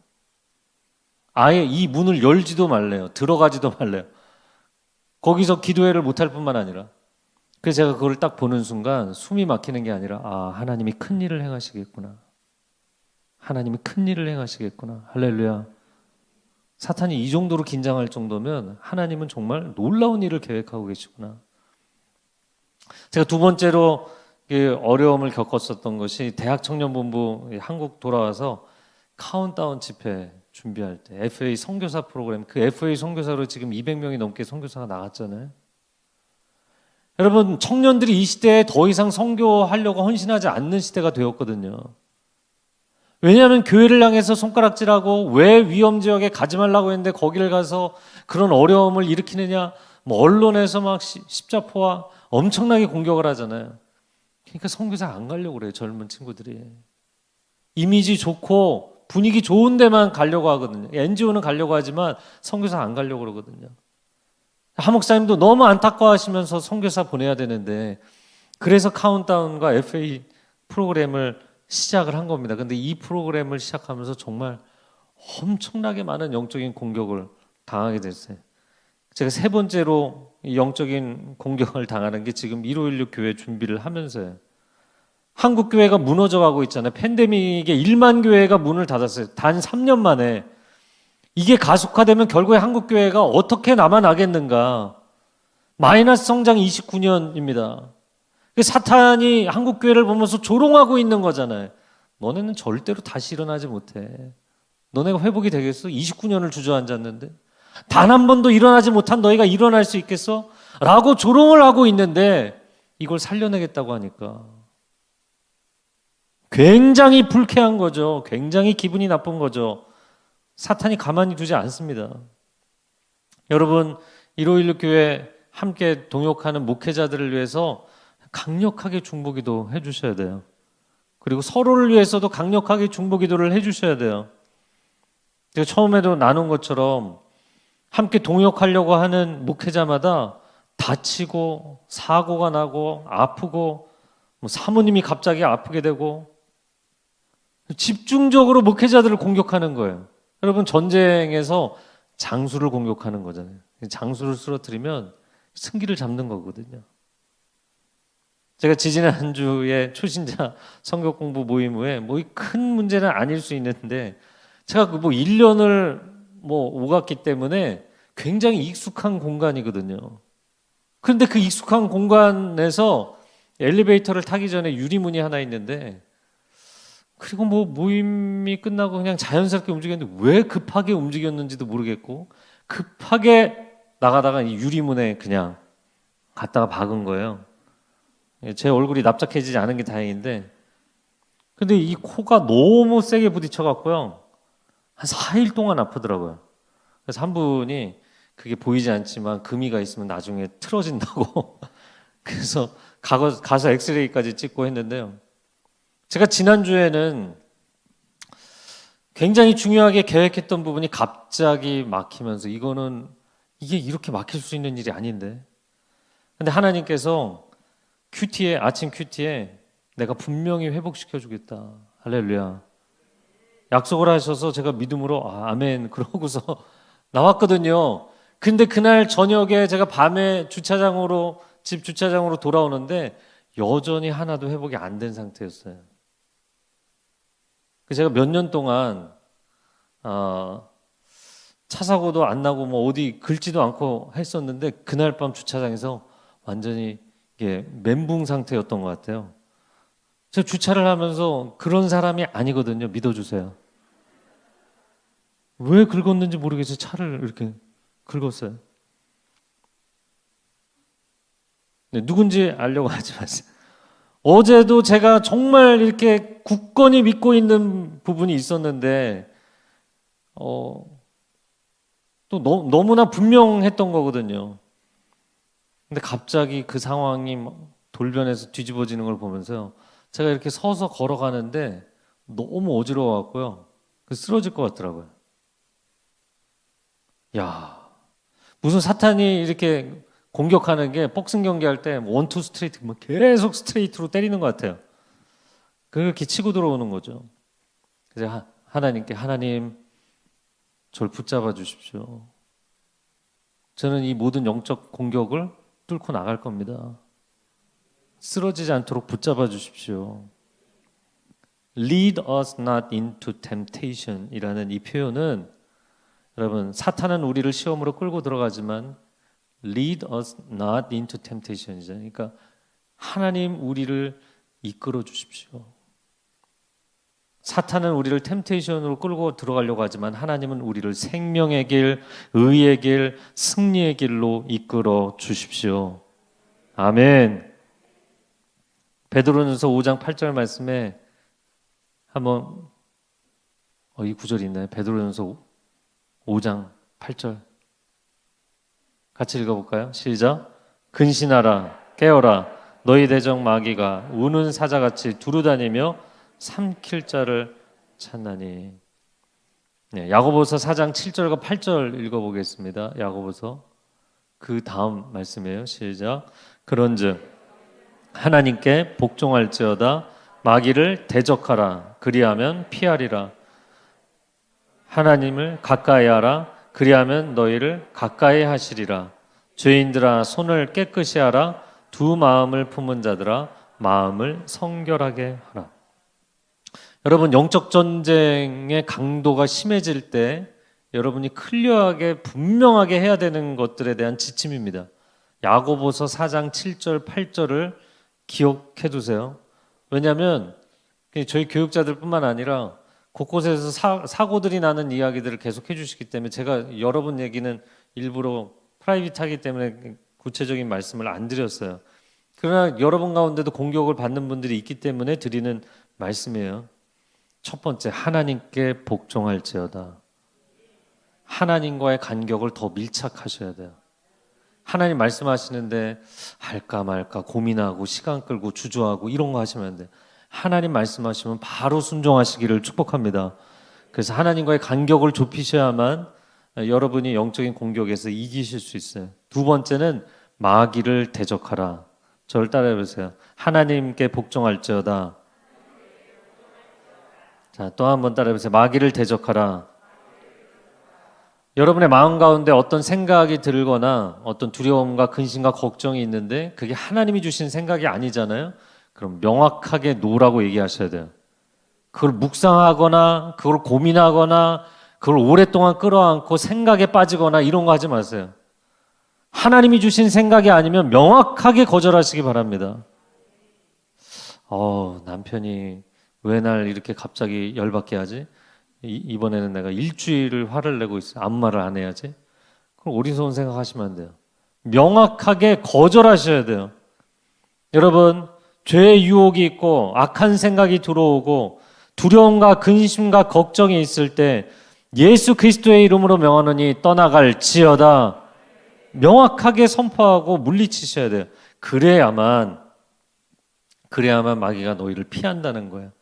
아예 이 문을 열지도 말래요. 들어가지도 말래요. 거기서 기도회를 못할 뿐만 아니라 그래서 제가 그걸 딱 보는 순간 숨이 막히는 게 아니라 하나님이 큰 일을 행하시겠구나. 하나님이 큰 일을 행하시겠구나. 할렐루야. 사탄이 이 정도로 긴장할 정도면 하나님은 정말 놀라운 일을 계획하고 계시구나. 제가 두 번째로 어려움을 겪었었던 것이 대학 청년본부 한국 돌아와서 카운트다운 집회 준비할 때 FA 선교사 프로그램 그 FA 선교사로 지금 200명이 넘게 선교사가 나갔잖아요. 여러분 청년들이 이 시대에 더 이상 선교하려고 헌신하지 않는 시대가 되었거든요. 왜냐하면 교회를 향해서 손가락질하고 왜 위험지역에 가지 말라고 했는데 거기를 가서 그런 어려움을 일으키느냐 언론에서 막 십자포와 엄청나게 공격을 하잖아요. 그러니까 선교사 안 가려고 그래요. 젊은 친구들이. 이미지 좋고 분위기 좋은 데만 가려고 하거든요. NGO는 가려고 하지만 선교사 안 가려고 그러거든요. 한 목사님도 너무 안타까워하시면서 선교사 보내야 되는데 그래서 카운트다운과 FA 프로그램을 시작을 한 겁니다. 근데 이 프로그램을 시작하면서 정말 엄청나게 많은 영적인 공격을 당하게 됐어요. 제가 세 번째로 영적인 공격을 당하는 게 지금 1516 교회 준비를 하면서요. 한국 교회가 무너져가고 있잖아요. 팬데믹에 1만 교회가 문을 닫았어요. 단 3년 만에. 이게 가속화되면 결국에 한국 교회가 어떻게 남아나겠는가. 마이너스 성장 29년입니다. 사탄이 한국 교회를 보면서 조롱하고 있는 거잖아요. 너네는 절대로 다시 일어나지 못해. 너네가 회복이 되겠어? 29년을 주저앉았는데 단 한 번도 일어나지 못한 너희가 일어날 수 있겠어? 라고 조롱을 하고 있는데 이걸 살려내겠다고 하니까 굉장히 불쾌한 거죠. 굉장히 기분이 나쁜 거죠. 사탄이 가만히 두지 않습니다. 여러분 1516 교회 함께 동역하는 목회자들을 위해서 강력하게 중보기도 해주셔야 돼요. 그리고 서로를 위해서도 강력하게 중보기도를 해주셔야 돼요. 제가 처음에도 나눈 것처럼 함께 동역하려고 하는 목회자마다 다치고 사고가 나고 아프고 사모님이 갑자기 아프게 되고 집중적으로 목회자들을 공격하는 거예요. 여러분 전쟁에서 장수를 공격하는 거잖아요. 장수를 쓰러뜨리면 승기를 잡는 거거든요. 제가 지지난주에 초신자 성경 공부 모임 후에 뭐 큰 문제는 아닐 수 있는데 제가 그 1년을 오갔기 때문에 굉장히 익숙한 공간이거든요. 그런데 그 익숙한 공간에서 엘리베이터를 타기 전에 유리문이 하나 있는데 그리고 모임이 끝나고 그냥 자연스럽게 움직였는데 왜 급하게 움직였는지도 모르겠고 급하게 나가다가 이 유리문에 그냥 갔다가 박은 거예요. 제 얼굴이 납작해지지 않은 게 다행인데 근데 이 코가 너무 세게 부딪혀갖고요 한 4일 동안 아프더라고요. 그래서 한 분이 그게 보이지 않지만 금이가 있으면 나중에 틀어진다고 그래서 가서 엑스레이까지 찍고 했는데요. 제가 지난주에는 굉장히 중요하게 계획했던 부분이 갑자기 막히면서 이게 이렇게 막힐 수 있는 일이 아닌데 근데 하나님께서 아침 큐티에 내가 분명히 회복시켜주겠다. 할렐루야. 약속을 하셔서 제가 믿음으로 아멘 그러고서 나왔거든요. 근데 그날 저녁에 제가 밤에 집 주차장으로 돌아오는데 여전히 하나도 회복이 안 된 상태였어요. 제가 몇 년 동안 차 사고도 안 나고 어디 긁지도 않고 했었는데 그날 밤 주차장에서 완전히 멘붕 상태였던 것 같아요. 제가 주차를 하면서 그런 사람이 아니거든요. 믿어주세요. 왜 긁었는지 모르겠어요. 차를 이렇게 긁었어요. 네, 누군지 알려고 하지 마세요. 어제도 제가 정말 이렇게 굳건히 믿고 있는 부분이 있었는데 또 너무나 분명했던 거거든요. 근데 갑자기 그 상황이 돌변해서 뒤집어지는 걸 보면서 제가 이렇게 서서 걸어가는데 너무 어지러워갖고요. 쓰러질 것 같더라고요. 야, 무슨 사탄이 이렇게 공격하는 게 복싱 경기할 때 원투 스트레이트 계속 스트레이트로 때리는 것 같아요. 그렇게 치고 들어오는 거죠. 그래서 하나님께 하나님 저를 붙잡아 주십시오. 저는 이 모든 영적 공격을 뚫고 나갈 겁니다. 쓰러지지 않도록 붙잡아 주십시오. Lead us not into temptation 이라는 이 표현은 여러분 사탄은 우리를 시험으로 끌고 들어가지만 Lead us not into temptation이잖아요. 그러니까 하나님 우리를 이끌어 주십시오. 사탄은 우리를 템테이션으로 끌고 들어가려고 하지만 하나님은 우리를 생명의 길, 의의 길, 승리의 길로 이끌어 주십시오. 아멘. 베드로전서 5장 8절 말씀에 한번 이 구절이 있나요? 베드로전서 5장 8절 같이 읽어볼까요? 시작. 근신하라 깨어라 너희 대적 마귀가 우는 사자같이 두루다니며 삼킬 자를 찾나니. 네, 야고보서 4장 7절과 8절 읽어보겠습니다. 야고보서 그 다음 말씀이에요. 시작. 그런즉 하나님께 복종할지어다 마귀를 대적하라. 그리하면 피하리라. 하나님을 가까이 하라. 그리하면 너희를 가까이 하시리라. 죄인들아 손을 깨끗이 하라. 두 마음을 품은 자들아 마음을 성결하게 하라. 여러분, 영적 전쟁의 강도가 심해질 때 여러분이 클리어하게 분명하게 해야 되는 것들에 대한 지침입니다. 야고보서 4장 7절 8절을 기억해 두세요. 왜냐하면 저희 교육자들뿐만 아니라 곳곳에서 사고들이 나는 이야기들을 계속 해주시기 때문에 제가 여러분 얘기는 일부러 프라이빗하기 때문에 구체적인 말씀을 안 드렸어요. 그러나 여러분 가운데도 공격을 받는 분들이 있기 때문에 드리는 말씀이에요. 첫 번째, 하나님께 복종할지어다. 하나님과의 간격을 더 밀착하셔야 돼요. 하나님 말씀하시는데 할까 말까 고민하고 시간 끌고 주저하고 이런 거 하시면 안 돼요. 하나님 말씀하시면 바로 순종하시기를 축복합니다. 그래서 하나님과의 간격을 좁히셔야만 여러분이 영적인 공격에서 이기실 수 있어요. 두 번째는 마귀를 대적하라. 저를 따라해 보세요. 하나님께 복종할지어다. 자, 또 한 번 따라해 보세요. 마귀를 대적하라. 여러분의 마음 가운데 어떤 생각이 들거나 어떤 두려움과 근심과 걱정이 있는데 그게 하나님이 주신 생각이 아니잖아요. 그럼 명확하게 노라고 얘기하셔야 돼요. 그걸 묵상하거나 그걸 고민하거나 그걸 오랫동안 끌어안고 생각에 빠지거나 이런 거 하지 마세요. 하나님이 주신 생각이 아니면 명확하게 거절하시기 바랍니다. 남편이 왜 날 이렇게 갑자기 열받게 하지? 이번에는 내가 일주일을 화를 내고 있어. 아무 말을 안 해야지. 그럼 어리석은 생각하시면 안 돼요. 명확하게 거절하셔야 돼요. 여러분, 죄의 유혹이 있고 악한 생각이 들어오고 두려움과 근심과 걱정이 있을 때 예수 그리스도의 이름으로 명하노니 떠나갈지어다. 명확하게 선포하고 물리치셔야 돼요. 그래야만 마귀가 너희를 피한다는 거예요.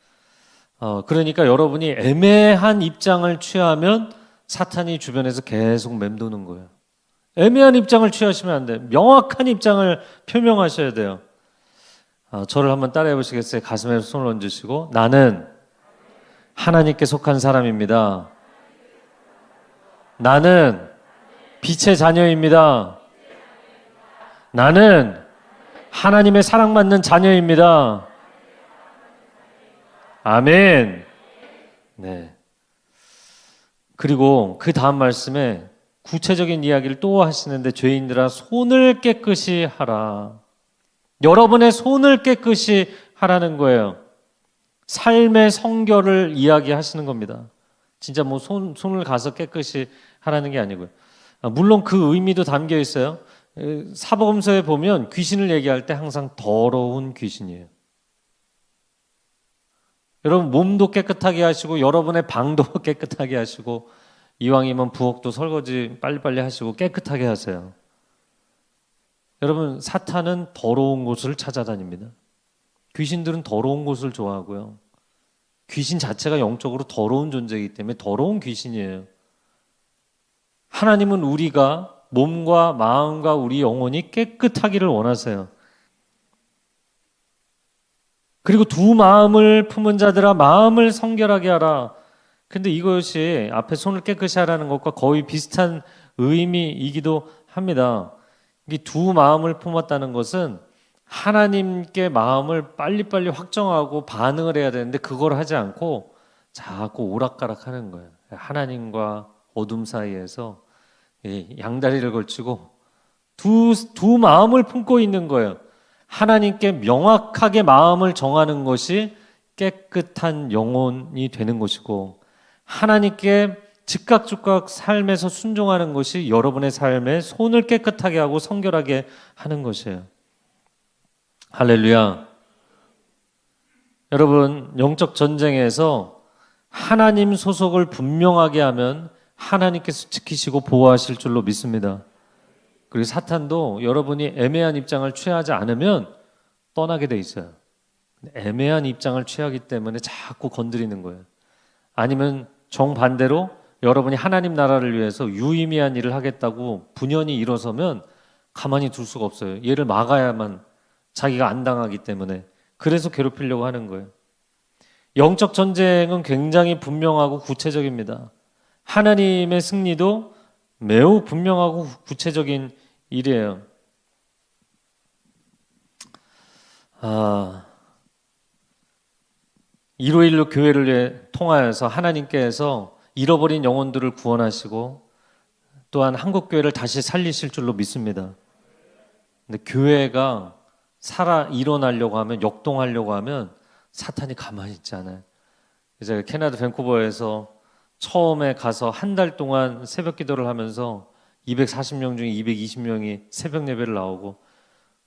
그러니까 여러분이 애매한 입장을 취하면 사탄이 주변에서 계속 맴도는 거예요. 애매한 입장을 취하시면 안 돼요. 명확한 입장을 표명하셔야 돼요. 저를 한번 따라해 보시겠어요? 가슴에 손을 얹으시고 나는 하나님께 속한 사람입니다. 나는 빛의 자녀입니다. 나는 하나님의 사랑받는 자녀입니다. 아멘. 네. 그리고 그 다음 말씀에 구체적인 이야기를 또 하시는데 죄인들아 손을 깨끗이 하라. 여러분의 손을 깨끗이 하라는 거예요. 삶의 성결을 이야기하시는 겁니다. 진짜 뭐 손을 가서 깨끗이 하라는 게 아니고요. 물론 그 의미도 담겨 있어요. 사복음서에 보면 귀신을 얘기할 때 항상 더러운 귀신이에요. 여러분 몸도 깨끗하게 하시고 여러분의 방도 깨끗하게 하시고 이왕이면 부엌도 설거지 빨리빨리 하시고 깨끗하게 하세요. 여러분 사탄은 더러운 곳을 찾아다닙니다. 귀신들은 더러운 곳을 좋아하고요. 귀신 자체가 영적으로 더러운 존재이기 때문에 더러운 귀신이에요. 하나님은 우리가 몸과 마음과 우리 영혼이 깨끗하기를 원하세요. 그리고 두 마음을 품은 자들아 마음을 성결하게 하라. 근데 이것이 앞에 손을 깨끗이 하라는 것과 거의 비슷한 의미이기도 합니다. 이 두 마음을 품었다는 것은 하나님께 마음을 빨리빨리 확정하고 반응을 해야 되는데 그걸 하지 않고 자꾸 오락가락 하는 거예요. 하나님과 어둠 사이에서 양다리를 걸치고 두 마음을 품고 있는 거예요. 하나님께 명확하게 마음을 정하는 것이 깨끗한 영혼이 되는 것이고 하나님께 즉각 삶에서 순종하는 것이 여러분의 삶에 손을 깨끗하게 하고 성결하게 하는 것이에요. 할렐루야. 여러분 영적 전쟁에서 하나님 소속을 분명하게 하면 하나님께서 지키시고 보호하실 줄로 믿습니다. 그리고 사탄도 여러분이 애매한 입장을 취하지 않으면 떠나게 돼 있어요. 애매한 입장을 취하기 때문에 자꾸 건드리는 거예요. 아니면 정반대로 여러분이 하나님 나라를 위해서 유의미한 일을 하겠다고 분연히 일어서면 가만히 둘 수가 없어요. 얘를 막아야만 자기가 안 당하기 때문에. 그래서 괴롭히려고 하는 거예요. 영적 전쟁은 굉장히 분명하고 구체적입니다. 하나님의 승리도 매우 분명하고 구체적인 일이에요. 일요일로 교회를 통하여서 하나님께서 잃어버린 영혼들을 구원하시고 또한 한국교회를 다시 살리실 줄로 믿습니다. 근데 교회가 일어나려고 하면, 역동하려고 하면 사탄이 가만히 있지 않아요. 제가 캐나다 밴쿠버에서 처음에 가서 한 달 동안 새벽 기도를 하면서 240명 중에 220명이 새벽 예배를 나오고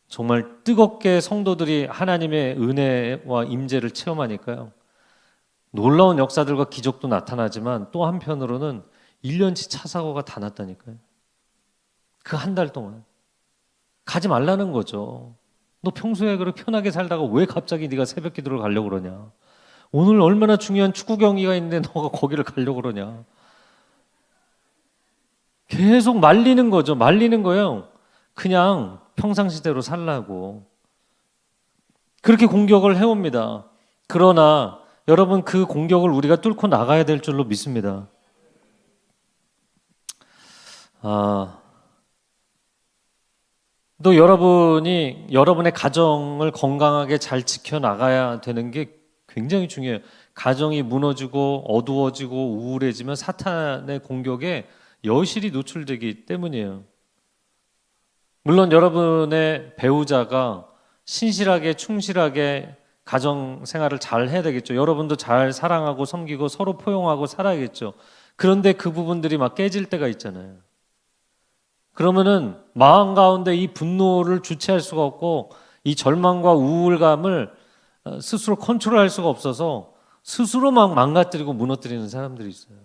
정말 뜨겁게 성도들이 하나님의 은혜와 임재를 체험하니까요. 놀라운 역사들과 기적도 나타나지만 또 한편으로는 1년치 차 사고가 다 났다니까요. 그 한 달 동안. 가지 말라는 거죠. 너 평소에 그렇게 편하게 살다가 왜 갑자기 네가 새벽 기도를 가려고 그러냐. 오늘 얼마나 중요한 축구 경기가 있는데 너가 거기를 가려고 그러냐. 계속 말리는 거죠. 말리는 거예요. 그냥 평상시대로 살라고. 그렇게 공격을 해옵니다. 그러나 여러분, 그 공격을 우리가 뚫고 나가야 될 줄로 믿습니다. 또 여러분이 여러분의 가정을 건강하게 잘 지켜나가야 되는 게 굉장히 중요해요. 가정이 무너지고 어두워지고 우울해지면 사탄의 공격에 여실히 노출되기 때문이에요. 물론 여러분의 배우자가 신실하게 충실하게 가정 생활을 잘 해야 되겠죠. 여러분도 잘 사랑하고 섬기고 서로 포용하고 살아야겠죠. 그런데 그 부분들이 막 깨질 때가 있잖아요. 그러면은 마음 가운데 이 분노를 주체할 수가 없고 이 절망과 우울감을 스스로 컨트롤할 수가 없어서 스스로 막 망가뜨리고 무너뜨리는 사람들이 있어요.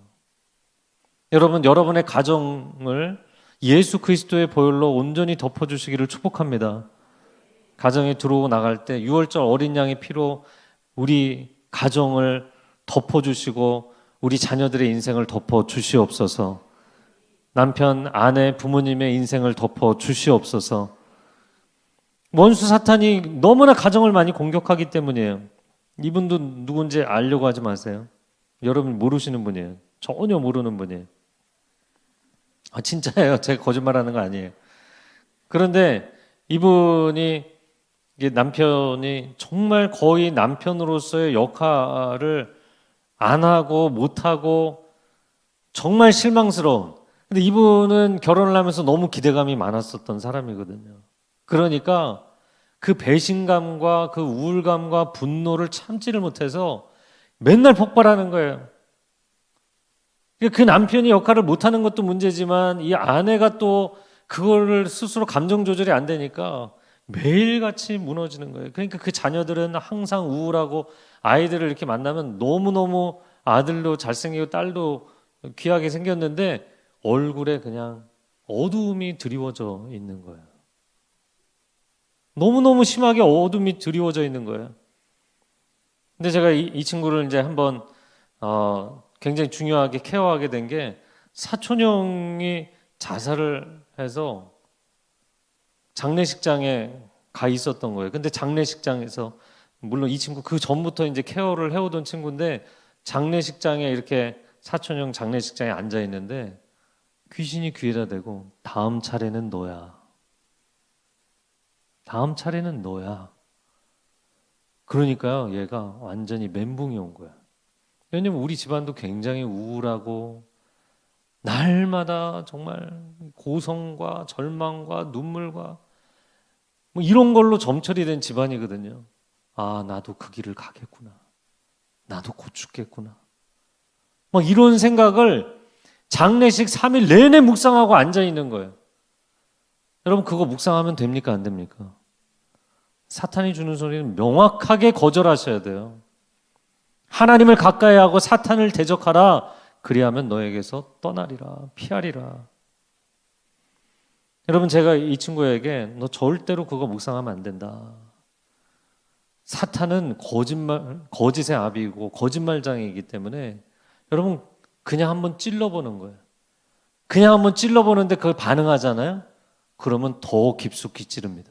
여러분, 여러분의 가정을 예수 그리스도의 보혈로 온전히 덮어주시기를 축복합니다. 가정에 들어오고 나갈 때 6월절 어린 양의 피로 우리 가정을 덮어주시고 우리 자녀들의 인생을 덮어주시옵소서. 남편, 아내, 부모님의 인생을 덮어주시옵소서. 원수 사탄이 너무나 가정을 많이 공격하기 때문이에요. 이분도 누군지 알려고 하지 마세요. 여러분 모르시는 분이에요. 전혀 모르는 분이에요. 진짜예요. 제가 거짓말하는 거 아니에요. 그런데 이분이, 남편이 정말 거의 남편으로서의 역할을 안 하고 못하고 정말 실망스러운, 근데 이분은 결혼을 하면서 너무 기대감이 많았었던 사람이거든요. 그러니까 그 배신감과 그 우울감과 분노를 참지를 못해서 맨날 폭발하는 거예요. 그 남편이 역할을 못하는 것도 문제지만 이 아내가 또 그거를 스스로 감정 조절이 안 되니까 매일같이 무너지는 거예요. 그러니까 그 자녀들은 항상 우울하고, 아이들을 이렇게 만나면 너무너무 아들도 잘생기고 딸도 귀하게 생겼는데 얼굴에 그냥 어두움이 드리워져 있는 거예요. 너무너무 심하게 어둠이 드리워져 있는 거예요. 근데 제가 이 친구를 이제 한번 굉장히 중요하게 케어하게 된 게, 사촌 형이 자살을 해서 장례식장에 가 있었던 거예요. 근데 장례식장에서, 물론 이 친구 그 전부터 이제 케어를 해오던 친구인데, 장례식장에 이렇게 사촌 형 장례식장에 앉아 있는데 귀신이 귀에다 대고 다음 차례는 너야. 다음 차례는 너야. 그러니까요, 얘가 완전히 멘붕이 온 거야. 왜냐면 우리 집안도 굉장히 우울하고 날마다 정말 고성과 절망과 눈물과 뭐 이런 걸로 점철이 된 집안이거든요. 나도 그 길을 가겠구나. 나도 곧 죽겠구나. 막 이런 생각을 장례식 3일 내내 묵상하고 앉아 있는 거예요. 여러분, 그거 묵상하면 됩니까? 안 됩니까? 사탄이 주는 소리는 명확하게 거절하셔야 돼요. 하나님을 가까이 하고 사탄을 대적하라. 그리하면 너에게서 떠나리라, 피하리라. 여러분, 제가 이 친구에게 너 절대로 그거 묵상하면 안 된다. 사탄은 거짓의 아비이고 거짓말장이기 때문에 여러분 그냥 한번 찔러보는 거예요. 그냥 한번 찔러보는데 그걸 반응하잖아요. 그러면 더 깊숙이 찌릅니다.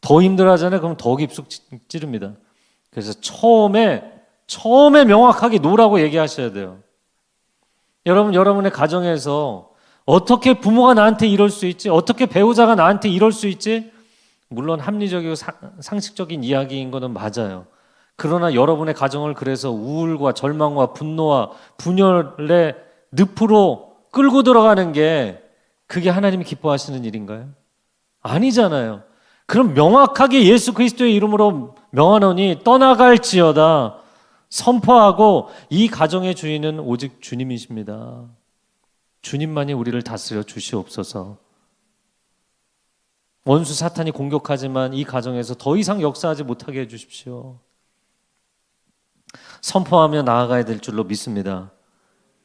더 힘들어하잖아요. 그럼 더 깊숙이 찌릅니다. 그래서 처음에 명확하게 놓으라고 얘기하셔야 돼요. 여러분, 여러분의 가정에서 어떻게 부모가 나한테 이럴 수 있지? 어떻게 배우자가 나한테 이럴 수 있지? 물론 합리적이고 상식적인 이야기인 거는 맞아요. 그러나 여러분의 가정을 그래서 우울과 절망과 분노와 분열의 늪으로 끌고 들어가는 게 그게 하나님이 기뻐하시는 일인가요? 아니잖아요. 그럼 명확하게 예수 그리스도의 이름으로 명하노니 떠나갈지어다 선포하고 이 가정의 주인은 오직 주님이십니다. 주님만이 우리를 다스려 주시옵소서. 원수 사탄이 공격하지만 이 가정에서 더 이상 역사하지 못하게 해주십시오. 선포하며 나아가야 될 줄로 믿습니다.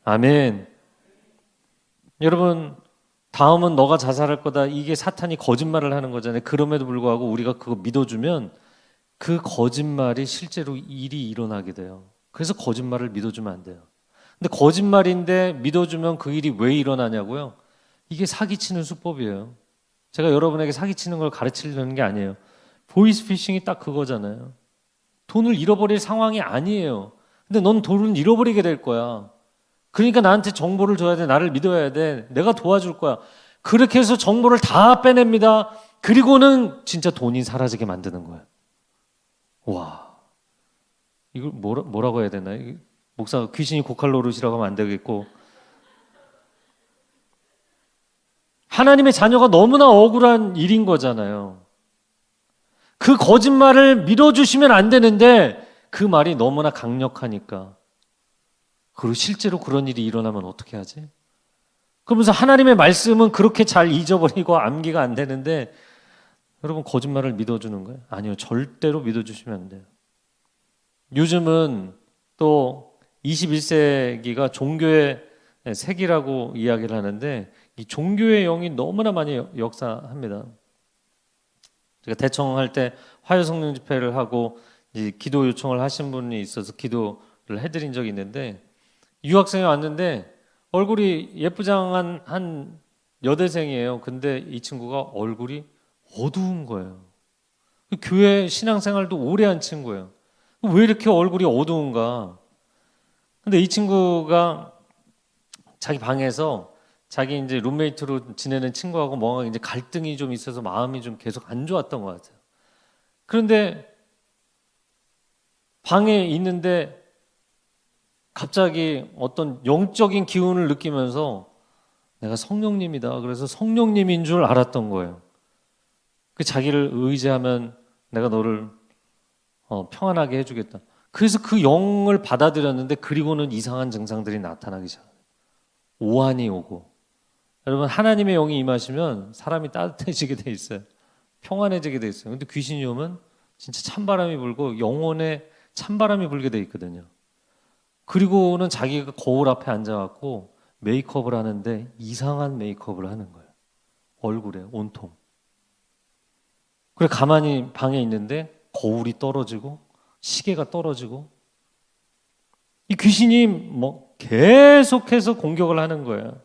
아멘. 여러분, 다음은 너가 자살할 거다. 이게 사탄이 거짓말을 하는 거잖아요. 그럼에도 불구하고 우리가 그거 믿어주면 그 거짓말이 실제로 일이 일어나게 돼요. 그래서 거짓말을 믿어주면 안 돼요. 근데 거짓말인데 믿어주면 그 일이 왜 일어나냐고요? 이게 사기치는 수법이에요. 제가 여러분에게 사기치는 걸 가르치려는 게 아니에요. 보이스피싱이 딱 그거잖아요. 돈을 잃어버릴 상황이 아니에요. 근데 넌 돈을 잃어버리게 될 거야. 그러니까 나한테 정보를 줘야 돼. 나를 믿어야 돼. 내가 도와줄 거야. 그렇게 해서 정보를 다 빼냅니다. 그리고는 진짜 돈이 사라지게 만드는 거예요. 와, 이걸 뭐라고 해야 되나? 목사가 귀신이 고칼 노릇이라고 하면 안 되겠고, 하나님의 자녀가 너무나 억울한 일인 거잖아요. 그 거짓말을 믿어주시면 안 되는데 그 말이 너무나 강력하니까. 그리고 실제로 그런 일이 일어나면 어떻게 하지? 그러면서 하나님의 말씀은 그렇게 잘 잊어버리고 암기가 안 되는데 여러분 거짓말을 믿어주는 거예요? 아니요. 절대로 믿어주시면 안 돼요. 요즘은 또 21세기가 종교의 세기라고 이야기를 하는데 이 종교의 영이 너무나 많이 역사합니다. 제가 대청할 때 화요성령 집회를 하고 이제 기도 요청을 하신 분이 있어서 기도를 해드린 적이 있는데 유학생이 왔는데 얼굴이 예쁘장한 한 여대생이에요. 근데 이 친구가 얼굴이 어두운 거예요. 교회 신앙생활도 오래 한 친구예요. 왜 이렇게 얼굴이 어두운가? 근데 이 친구가 자기 방에서 자기 이제 룸메이트로 지내는 친구하고 뭔가 이제 갈등이 좀 있어서 마음이 좀 계속 안 좋았던 것 같아요. 그런데 방에 있는데 갑자기 어떤 영적인 기운을 느끼면서 내가 성령님이다. 그래서 성령님인 줄 알았던 거예요. 그 자기를 의지하면 내가 너를 평안하게 해주겠다. 그래서 그 영을 받아들였는데 그리고는 이상한 증상들이 나타나기 시작해요. 오한이 오고. 여러분 하나님의 영이 임하시면 사람이 따뜻해지게 돼 있어요. 평안해지게 돼 있어요. 근데 귀신이 오면 진짜 찬바람이 불고 영혼에 찬바람이 불게 돼 있거든요. 그리고는 자기가 거울 앞에 앉아갖고 메이크업을 하는데 이상한 메이크업을 하는 거예요. 얼굴에 온통. 그래 가만히 방에 있는데 거울이 떨어지고 시계가 떨어지고 이 귀신이 뭐 계속해서 공격을 하는 거예요.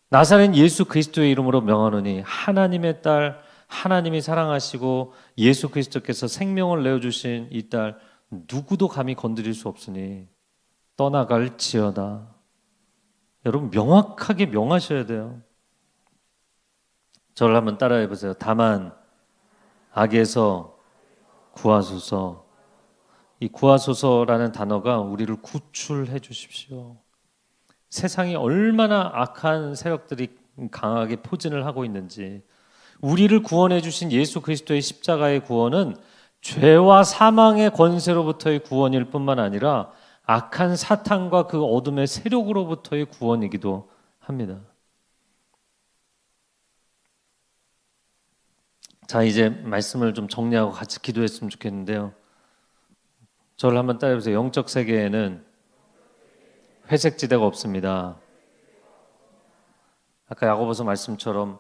나사렛 예수 그리스도의 이름으로 명하노니 하나님의 딸 하나님이 사랑하시고 예수 그리스도께서 생명을 내어주신 이 딸 누구도 감히 건드릴 수 없으니 떠나갈지어다. 여러분 명확하게 명하셔야 돼요. 저를 한번 따라해 보세요. 다만 악에서 구하소서. 이 구하소서라는 단어가 우리를 구출해 주십시오. 세상이 얼마나 악한 세력들이 강하게 포진을 하고 있는지 우리를 구원해 주신 예수 그리스도의 십자가의 구원은 죄와 사망의 권세로부터의 구원일 뿐만 아니라 악한 사탄과 그 어둠의 세력으로부터의 구원이기도 합니다. 자, 이제 말씀을 좀 정리하고 같이 기도했으면 좋겠는데요. 저를 한번 따라해보세요. 영적 세계에는 회색지대가 없습니다. 아까 야고보서 말씀처럼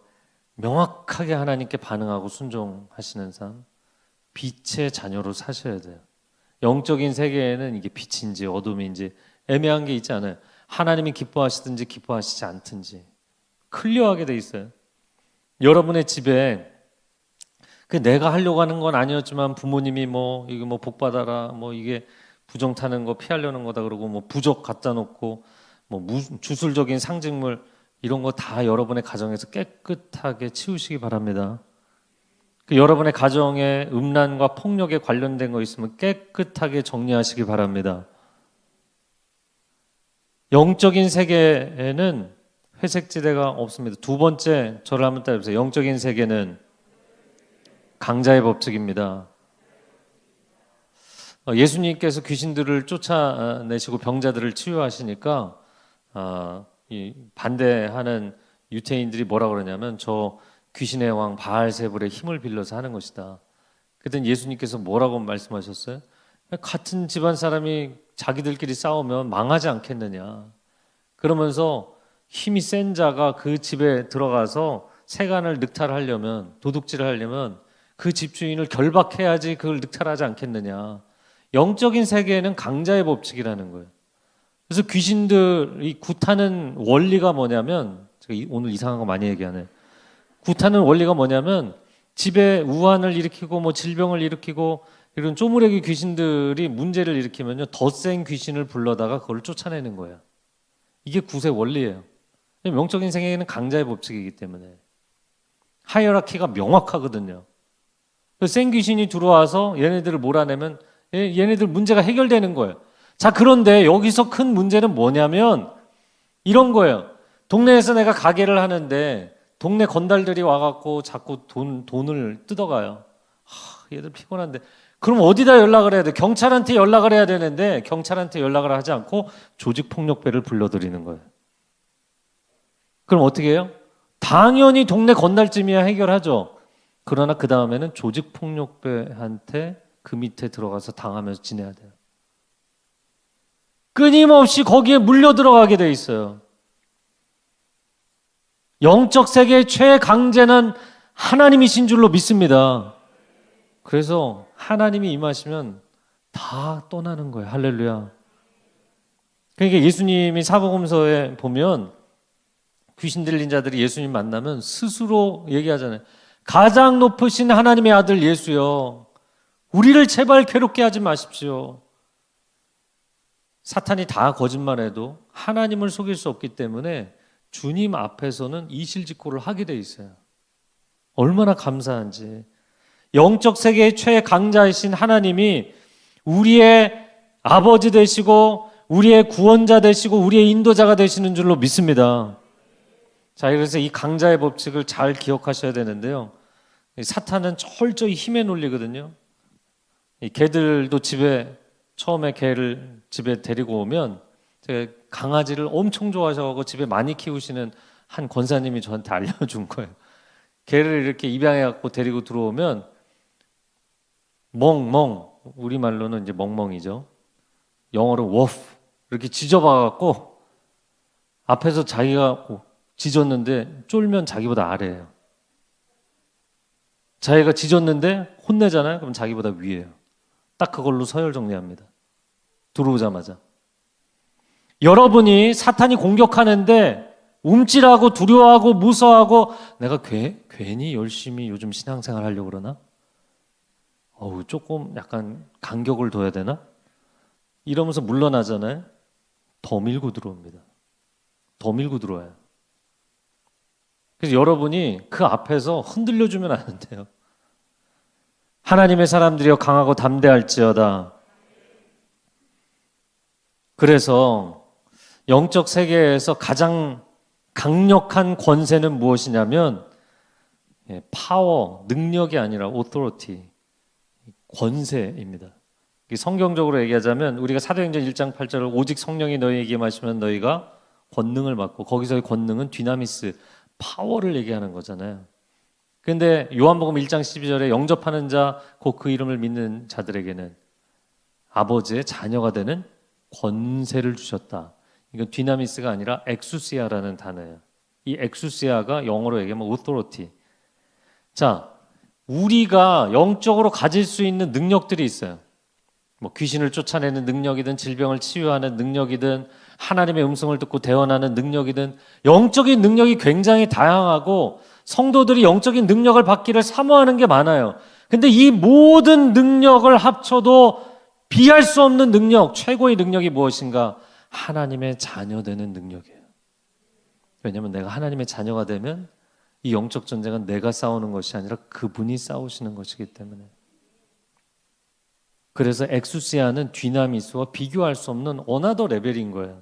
명확하게 하나님께 반응하고 순종하시는 삶, 빛의 자녀로 사셔야 돼요. 영적인 세계에는 이게 빛인지 어둠인지 애매한 게 있지 않아요. 하나님이 기뻐하시든지 기뻐하시지 않든지 클리어하게 돼 있어요. 여러분의 집에 그 내가 하려고 하는 건 아니었지만 부모님이 뭐 이거 뭐 복 받아라, 뭐 이게 부정 타는 거 피하려는 거다 그러고 뭐 부적 갖다 놓고 뭐 주술적인 상징물 이런 거 다 여러분의 가정에서 깨끗하게 치우시기 바랍니다. 그 여러분의 가정에 음란과 폭력에 관련된 거 있으면 깨끗하게 정리하시기 바랍니다. 영적인 세계에는 회색지대가 없습니다. 두 번째, 저를 한번 따라해보세요. 영적인 세계는 강자의 법칙입니다. 예수님께서 귀신들을 쫓아내시고 병자들을 치유하시니까 이 반대하는 유태인들이 뭐라 그러냐면 저 귀신의 왕 바알세불의 힘을 빌려서 하는 것이다. 그때 예수님께서 뭐라고 말씀하셨어요? 같은 집안 사람이 자기들끼리 싸우면 망하지 않겠느냐. 그러면서 힘이 센 자가 그 집에 들어가서 세간을 늑탈하려면, 도둑질을 하려면 그 집주인을 결박해야지 그걸 늑탈하지 않겠느냐. 영적인 세계에는 강자의 법칙이라는 거예요. 그래서 귀신들이 굿하는 원리가 뭐냐면, 제가 오늘 이상한 거 많이 얘기하네. 굿하는 원리가 뭐냐면 집에 우환을 일으키고 뭐 질병을 일으키고 이런 쪼무레기 귀신들이 문제를 일으키면요 더 센 귀신을 불러다가 그걸 쫓아내는 거예요. 이게 굿의 원리예요. 영적인 세계에는 강자의 법칙이기 때문에 하이어라키가 명확하거든요. 센 귀신이 들어와서 얘네들을 몰아내면 얘네들 문제가 해결되는 거예요. 자, 그런데 여기서 큰 문제는 뭐냐면 이런 거예요. 동네에서 내가 가게를 하는데 동네 건달들이 와갖고 자꾸 돈을 뜯어가요. 얘들 피곤한데. 그럼 어디다 연락을 해야 돼? 경찰한테 연락을 해야 되는데 경찰한테 연락을 하지 않고 조직폭력배를 불러들이는 거예요. 그럼 어떻게 해요? 당연히 동네 건달쯤이야 해결하죠. 그러나 그 다음에는 조직폭력배한테 그 밑에 들어가서 당하면서 지내야 돼요. 끊임없이 거기에 물려 들어가게 돼 있어요. 영적 세계의 최강제는 하나님이신 줄로 믿습니다. 그래서 하나님이 임하시면 다 떠나는 거예요. 할렐루야. 그러니까 예수님이 사복음서에 보면 귀신 들린 자들이 예수님 만나면 스스로 얘기하잖아요. 가장 높으신 하나님의 아들 예수여, 우리를 제발 괴롭게 하지 마십시오. 사탄이 다 거짓말해도 하나님을 속일 수 없기 때문에 주님 앞에서는 이실직고를 하게 돼 있어요. 얼마나 감사한지. 영적 세계의 최강자이신 하나님이 우리의 아버지 되시고 우리의 구원자 되시고 우리의 인도자가 되시는 줄로 믿습니다. 자, 그래서 이 강자의 법칙을 잘 기억하셔야 되는데요. 사탄은 철저히 힘에 놀리거든요. 이 개들도 집에 처음에 개를 집에 데리고 오면 제가 강아지를 엄청 좋아하셔서 집에 많이 키우시는 한 권사님이 저한테 알려준 거예요. 개를 이렇게 입양해 갖고 데리고 들어오면 멍멍, 우리말로는 이제 멍멍이죠. 영어로 워프 이렇게 지져봐 갖고 앞에서 자기가 짖었는데 쫄면 자기보다 아래예요. 자기가 짖었는데 혼내잖아요. 그럼 자기보다 위에요. 딱 그걸로 서열 정리합니다. 들어오자마자. 여러분이 사탄이 공격하는데 움찔하고 두려워하고 무서워하고 내가 괜히 열심히 요즘 신앙생활 하려고 그러나? 조금 약간 간격을 둬야 되나? 이러면서 물러나잖아요. 더 밀고 들어옵니다. 더 밀고 들어와요. 그래서 여러분이 그 앞에서 흔들려주면 안 돼요. 하나님의 사람들이여 강하고 담대할지어다. 그래서 영적 세계에서 가장 강력한 권세는 무엇이냐면 파워, 능력이 아니라 authority, 권세입니다. 성경적으로 얘기하자면 우리가 사도행전 1장 8절을 오직 성령이 너희에게 임하시면 너희가 권능을 받고, 거기서의 권능은 디나미스, 파워를 얘기하는 거잖아요. 그런데 요한복음 1장 12절에 영접하는 자, 곧 그 이름을 믿는 자들에게는 아버지의 자녀가 되는 권세를 주셨다. 이건 디나미스가 아니라 엑수시아라는 단어예요. 이 엑수시아가 영어로 얘기하면 authority. 자, 우리가 영적으로 가질 수 있는 능력들이 있어요. 뭐 귀신을 쫓아내는 능력이든 질병을 치유하는 능력이든 하나님의 음성을 듣고 대언하는 능력이든 영적인 능력이 굉장히 다양하고 성도들이 영적인 능력을 받기를 사모하는 게 많아요. 근데 이 모든 능력을 합쳐도 비할 수 없는 능력, 최고의 능력이 무엇인가? 하나님의 자녀 되는 능력이에요. 왜냐하면 내가 하나님의 자녀가 되면 이 영적 전쟁은 내가 싸우는 것이 아니라 그분이 싸우시는 것이기 때문에. 그래서 엑수시아는 뒤나미스와 비교할 수 없는 어나더 레벨인 거예요.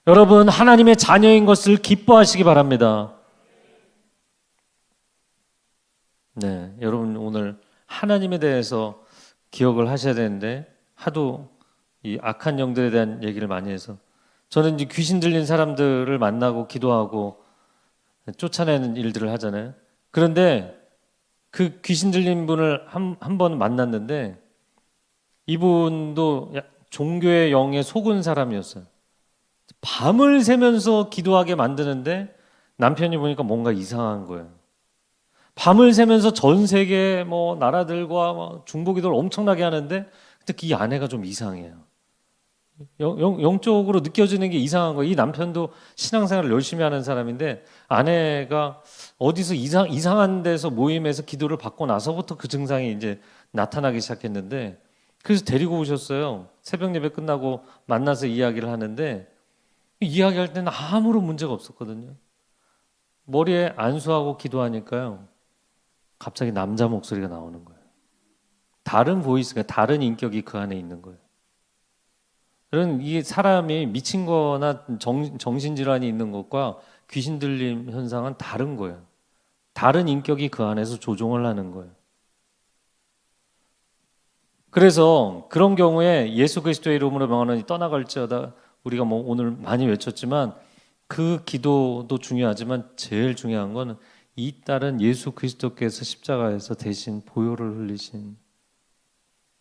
여러분, 하나님의 자녀인 것을 기뻐하시기 바랍니다. 네, 여러분 오늘 하나님에 대해서 기억을 하셔야 되는데 하도 이 악한 영들에 대한 얘기를 많이 해서 저는 이제 귀신 들린 사람들을 만나고 기도하고 쫓아내는 일들을 하잖아요. 그런데 그 귀신 들린 분을 한 번 만났는데 이분도 종교의 영에 속은 사람이었어요. 밤을 새면서 기도하게 만드는데 남편이 보니까 뭔가 이상한 거예요. 밤을 새면서 전 세계 뭐 나라들과 중보기도를 엄청나게 하는데 근데 이 아내가 좀 이상해요. 영적으로 느껴지는 게 이상한 거예요. 이 남편도 신앙생활을 열심히 하는 사람인데 아내가 어디서 이상한 데서 모임에서 기도를 받고 나서부터 그 증상이 이제 나타나기 시작했는데 그래서 데리고 오셨어요. 새벽 예배 끝나고 만나서 이야기를 하는데 이야기할 때는 아무런 문제가 없었거든요. 머리에 안수하고 기도하니까요. 갑자기 남자 목소리가 나오는 거예요. 다른 보이스가, 다른 인격이 그 안에 있는 거예요. 그런 이 사람이 미친 거나 정신질환이 있는 것과 귀신 들림 현상은 다른 거예요. 다른 인격이 그 안에서 조종을 하는 거예요. 그래서 그런 경우에 예수 그리스도의 이름으로 명하노니 떠나갈지어다 우리가 뭐 오늘 많이 외쳤지만 그 기도도 중요하지만 제일 중요한 건 이 딸은 예수 그리스도께서 십자가에서 대신 보혈을 흘리신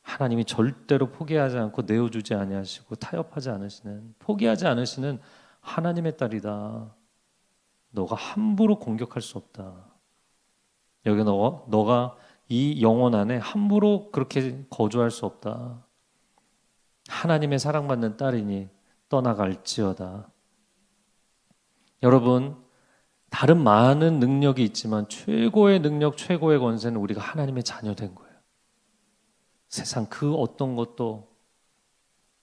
하나님이 절대로 포기하지 않고 내어주지 아니하시고 타협하지 않으시는 포기하지 않으시는 하나님의 딸이다. 너가 함부로 공격할 수 없다. 여기 너가 이 영혼 안에 함부로 그렇게 거주할 수 없다. 하나님의 사랑받는 딸이니 떠나갈지어다. 여러분, 다른 많은 능력이 있지만 최고의 능력, 최고의 권세는 우리가 하나님의 자녀 된 거예요. 세상 그 어떤 것도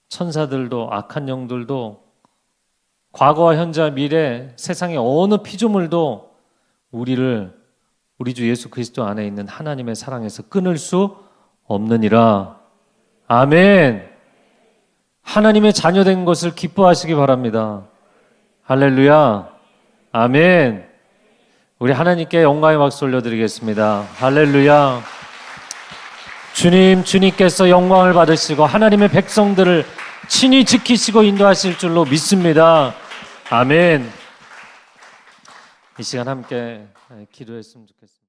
천사들도 악한 영들도 과거와 현재와 미래 세상의 어느 피조물도 우리 주 예수 그리스도 안에 있는 하나님의 사랑에서 끊을 수 없느니라. 아멘. 하나님의 자녀 된 것을 기뻐하시기 바랍니다. 할렐루야. 아멘. 우리 하나님께 영광의 박수 올려드리겠습니다. 할렐루야. 주님께서 영광을 받으시고 하나님의 백성들을 친히 지키시고 인도하실 줄로 믿습니다. 아멘. 이 시간 함께 기도했으면 좋겠습니다.